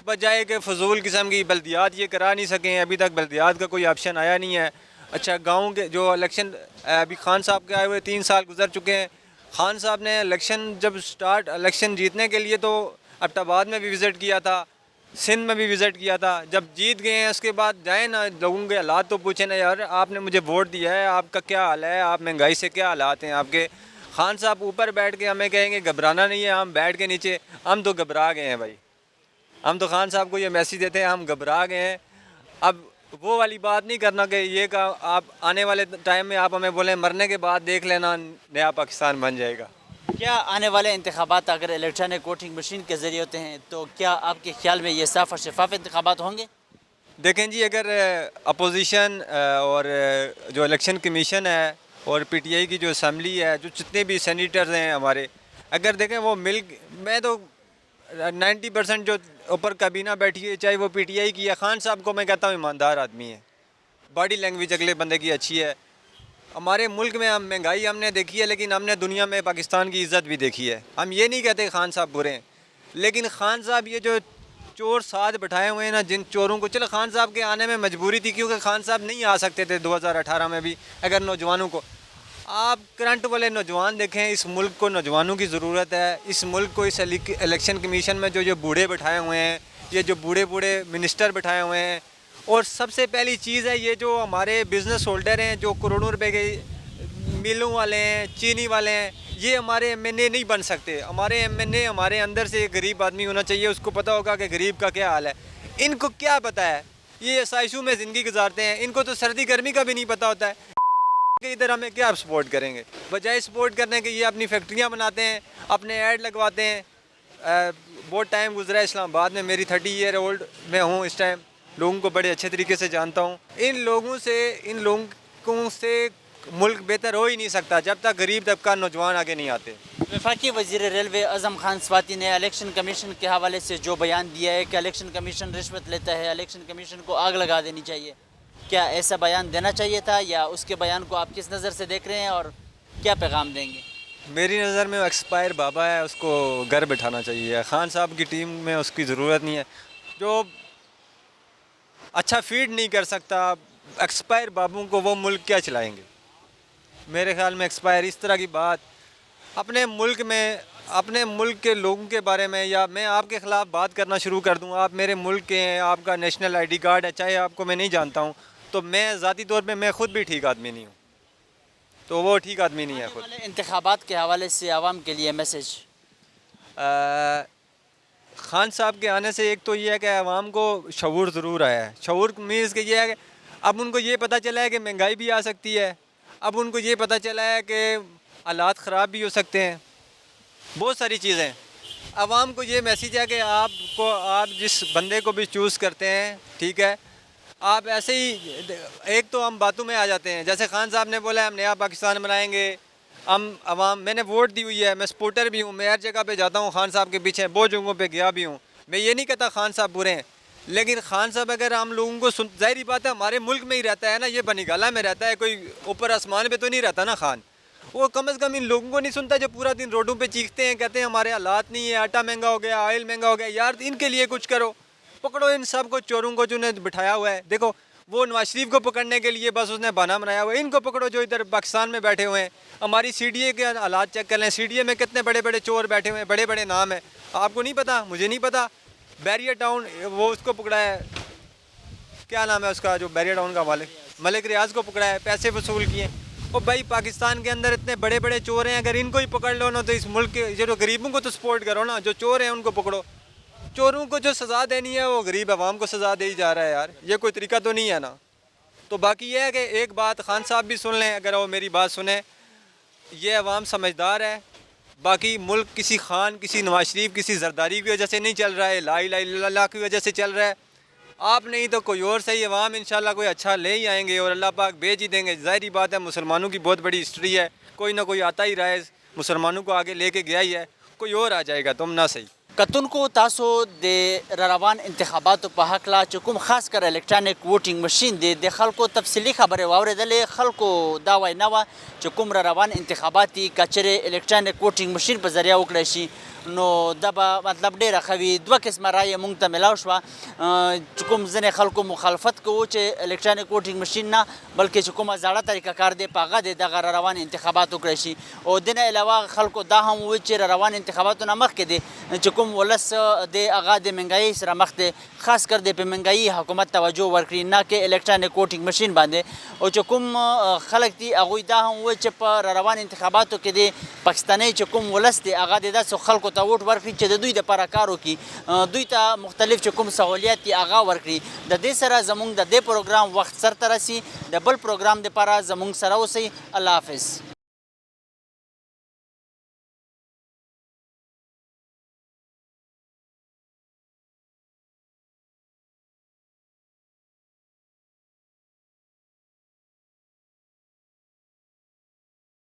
بجائے کہ فضول قسم کی بلدیات یہ کرا نہیں سکیں. ابھی تک بلدیات کا کوئی آپشن آیا نہیں ہے. اچھا گاؤں کے جو الیکشن ابھی خان صاحب کے آئے ہوئے 3 سال گزر چکے ہیں. خان صاحب نے الیکشن جب الیکشن جیتنے کے لیے تو ایبٹ آباد میں بھی وزٹ کیا تھا, سندھ میں بھی وزٹ کیا تھا. جب جیت گئے ہیں اس کے بعد جائیں نا, لوگوں کے حالات تو پوچھیں نا یار, آپ نے مجھے ووٹ دیا ہے, آپ کا کیا حال ہے, آپ مہنگائی سے کیا حالات ہیں آپ کے. خان صاحب اوپر بیٹھ کے ہمیں کہیں گے گھبرانا نہیں ہے, ہم بیٹھ کے نیچے, ہم تو گھبرا گئے ہیں بھائی. ہم تو خان صاحب کو یہ میسیج دیتے ہیں ہم گھبرا گئے ہیں. اب وہ والی بات نہیں کرنا کہ یہ کہ آپ آنے والے ٹائم میں آپ ہمیں بولیں مرنے کے بعد دیکھ لینا نیا پاکستان بن جائے گا. کیا آنے والے انتخابات اگر الیکٹرانک ووٹنگ مشین کے ذریعے ہوتے ہیں تو کیا آپ کے خیال میں یہ صاف اور شفاف انتخابات ہوں گے؟ دیکھیں جی, اگر اپوزیشن اور جو الیکشن کمیشن ہے اور پی ٹی آئی کی جو اسمبلی ہے, جو جتنے بھی سینیٹرز ہیں ہمارے, اگر دیکھیں وہ میں تو 90% جو اوپر کابینہ بیٹھی ہے چاہے وہ پی ٹی آئی کی ہے, خان صاحب کو میں کہتا ہوں ایماندار آدمی ہے, باڈی لینگویج اگلے بندے کی اچھی ہے. ہمارے ملک میں ہم مہنگائی ہم نے دیکھی ہے, لیکن ہم نے دنیا میں پاکستان کی عزت بھی دیکھی ہے. ہم یہ نہیں کہتے خان صاحب برے ہیں, لیکن خان صاحب یہ جو چور ساتھ بٹھائے ہوئے ہیں نا, جن چوروں کو, چلو خان صاحب کے آنے میں مجبوری تھی کیونکہ خان صاحب نہیں آ سکتے تھے 2018 میں بھی. اگر نوجوانوں کو آپ کرنٹ والے نوجوان دیکھیں, اس ملک کو نوجوانوں کی ضرورت ہے. اس ملک کو اس الیکشن کمیشن میں جو بوڑھے بٹھائے ہوئے ہیں, یہ جو بوڑھے منسٹر بٹھائے ہوئے ہیں, اور سب سے پہلی چیز ہے یہ جو ہمارے بزنس ہولڈر ہیں جو کروڑوں روپے کے میلوں والے ہیں, چینی والے ہیں, یہ ہمارے ایم این اے نہیں بن سکتے. ہمارے ایم این اے ہمارے اندر سے ایک غریب آدمی ہونا چاہیے, اس کو پتہ ہوگا کہ غریب کا کیا حال ہے. ان کو کیا پتہ ہے, یہ آسائشوں میں زندگی گزارتے ہیں, ان کو تو سردی گرمی کا بھی نہیں پتہ ہوتا ہے کہ ادھر ہمیں کیا سپورٹ کریں گے. بجائے سپورٹ کرنے کے یہ اپنی فیکٹریاں بناتے ہیں, اپنے ایڈ لگواتے ہیں. بہت ٹائم گزرا ہے اسلام آباد میں, میری 30 ایئر اولڈ میں ہوں اس ٹائم, لوگوں کو بڑے اچھے طریقے سے جانتا ہوں. ان لوگوں سے ملک بہتر ہو ہی نہیں سکتا جب تک غریب طبقہ نوجوان آگے نہیں آتے. وفاقی وزیر ریلوے اعظم خان سواتی نے الیکشن کمیشن کے حوالے سے جو بیان دیا ہے کہ الیکشن کمیشن رشوت لیتا ہے, الیکشن کمیشن کو آگ لگا دینی چاہیے, کیا ایسا بیان دینا چاہیے تھا یا اس کے بیان کو آپ کس نظر سے دیکھ رہے ہیں اور کیا پیغام دیں گے؟ میری نظر میں وہ ایکسپائر بابا ہے, اس کو گھر بٹھانا چاہیے. خان صاحب کی ٹیم میں اس کی ضرورت نہیں ہے. جو اچھا فیڈ نہیں کر سکتا, ایکسپائر بابوں کو وہ ملک کیا چلائیں گے؟ میرے خیال میں ایکسپائر اس طرح کی بات اپنے ملک میں, اپنے ملک کے لوگوں کے بارے میں, یا میں آپ کے خلاف بات کرنا شروع کر دوں, آپ میرے ملک کے ہیں, آپ کا نیشنل آئی ڈی کارڈ ہے, چاہے آپ کو میں نہیں جانتا ہوں, تو میں ذاتی طور پہ میں خود بھی ٹھیک آدمی نہیں ہوں, تو وہ ٹھیک آدمی نہیں ہے خود. انتخابات کے حوالے سے عوام کے لیے میسج؟ خان صاحب کے آنے سے ایک تو یہ ہے کہ عوام کو شعور ضرور آیا ہے. شعور مینس کہ یہ ہے کہ اب ان کو یہ پتہ چلا ہے کہ مہنگائی بھی آ سکتی ہے, اب ان کو یہ پتہ چلا ہے کہ حالات خراب بھی ہو سکتے ہیں, بہت ساری چیزیں. عوام کو یہ میسیج ہے کہ آپ جس بندے کو بھی چوز کرتے ہیں, ٹھیک ہے, آپ ایسے ہی, ایک تو ہم باتوں میں آ جاتے ہیں, جیسے خان صاحب نے بولا ہم نیا پاکستان بنائیں گے, ہم عوام, میں نے ووٹ دی ہوئی ہے, میں سپورٹر بھی ہوں, میں ہر جگہ پہ جاتا ہوں خان صاحب کے پیچھے, بہت جگہوں پہ گیا بھی ہوں. میں یہ نہیں کہتا خان صاحب برے ہیں, لیکن خان صاحب اگر ہم لوگوں کو ظاہری بات ہے ہمارے ملک میں ہی رہتا ہے نا, یہ بنی گالہ میں رہتا ہے, کوئی اوپر آسمان پہ تو نہیں رہتا نا خان. وہ کم از کم ان لوگوں کو نہیں سنتا جو پورا دن روڈوں پہ چیختے ہیں, کہتے ہیں ہمارے حالات نہیں ہے, آٹا مہنگا ہو گیا, آئل مہنگا ہو گیا. یار ان کے لیے کچھ کرو, پکڑو ان سب کو, چوروں کو جنہیں بٹھایا ہوا ہے. دیکھو وہ نواز شریف کو پکڑنے کے لیے بس اس نے بہانہ بنایا ہوا ہے. ان کو پکڑو جو ادھر پاکستان میں بیٹھے ہوئے ہیں. ہماری سی ڈی اے کے حالات چیک کر لیں, سی ڈی اے میں کتنے بڑے بڑے چور بیٹھے ہوئے ہیں, بڑے بڑے نام ہیں. آپ کو نہیں پتا, مجھے نہیں پتا. بیریا ٹاؤن وہ اس کو پکڑا ہے, کیا نام ہے اس کا جو بیریا ٹاؤن کا مالک, ملک ریاض کو پکڑا ہے, پیسے وصول کیے. اور بھائی پاکستان کے اندر اتنے بڑے بڑے چور ہیں, اگر ان کو ہی پکڑ لو نا تو اس ملک کے جو غریبوں کو تو سپورٹ کرو نا, جو چور ہیں ان کو پکڑو. چوروں کو جو سزا دینی ہے وہ غریب عوام کو سزا دے ہی جا رہا ہے یار, یہ کوئی طریقہ تو نہیں ہے نا. تو باقی یہ ہے کہ ایک بات خان صاحب بھی سن لیں, اگر وہ میری بات سنیں, یہ عوام سمجھدار ہے. باقی ملک کسی خان, کسی نواز شریف, کسی زرداری کی وجہ سے نہیں چل رہا ہے, لا الہ الا اللہ کی وجہ سے چل رہا ہے. آپ نہیں تو کوئی اور صحیح, عوام انشاءاللہ کوئی اچھا لے ہی آئیں گے اور اللہ پاک بھیج ہی دیں گے. ظاہری بات ہے, مسلمانوں کی بہت بڑی ہسٹری ہے, کوئی نہ کوئی آتا ہی رہا ہے, مسلمانوں کو آگے لے کے گیا ہی ہے, کوئی اور آ جائے گا, تم نہ صحیح. کتونکو تاسو د روان انتخاباتو په هکله چې کوم خاص کر الکترونیک ووټینګ ماشین دی د خلکو تفصیلي خبرې واورېدلې. خلکو دا وینا وه چې کوم روان انتخابات دي که چېرې الکترونیک ووټینګ ماشین په ذریعه وکړی شي نو دا به مطلب ډېره ښه وي. دوه قسمه رایې موږ ته میلاو شوه چې کوم ځینې خلکو مخالفت کوو چې الکترونیک ووټینګ ماشین نه بلکې چې کومه زاړه طریقه کار دی په هغه د دغه روان انتخابات وکړی شي. او دې نه علاوه خلکو دا هم وویل چې روان انتخاباتو نه مخکې دی چې کوم ولس دی هغه د مهنګایۍ سره مخ دی, خاص کر د په مهنګایي حکومت توجه ورکړي نه کې الکترونیک ووټینګ ماشین باندې. او چې کوم خلک دي هغوی دا هم وویل چې په روان انتخاباتو کې د پاکستاني چې کوم ولس دی هغه د داسې خلکو ته ووټ ورکړي چې د دوی دپاره کار وکړي, دوی ته مختلف چې کوم سهولیات دي هغه ورکړي. د دې سره زموږ د دې پروګرام وخت سرته رسي. د بل پروګرام دپاره زموږ سره اوسئ. الله حافظ.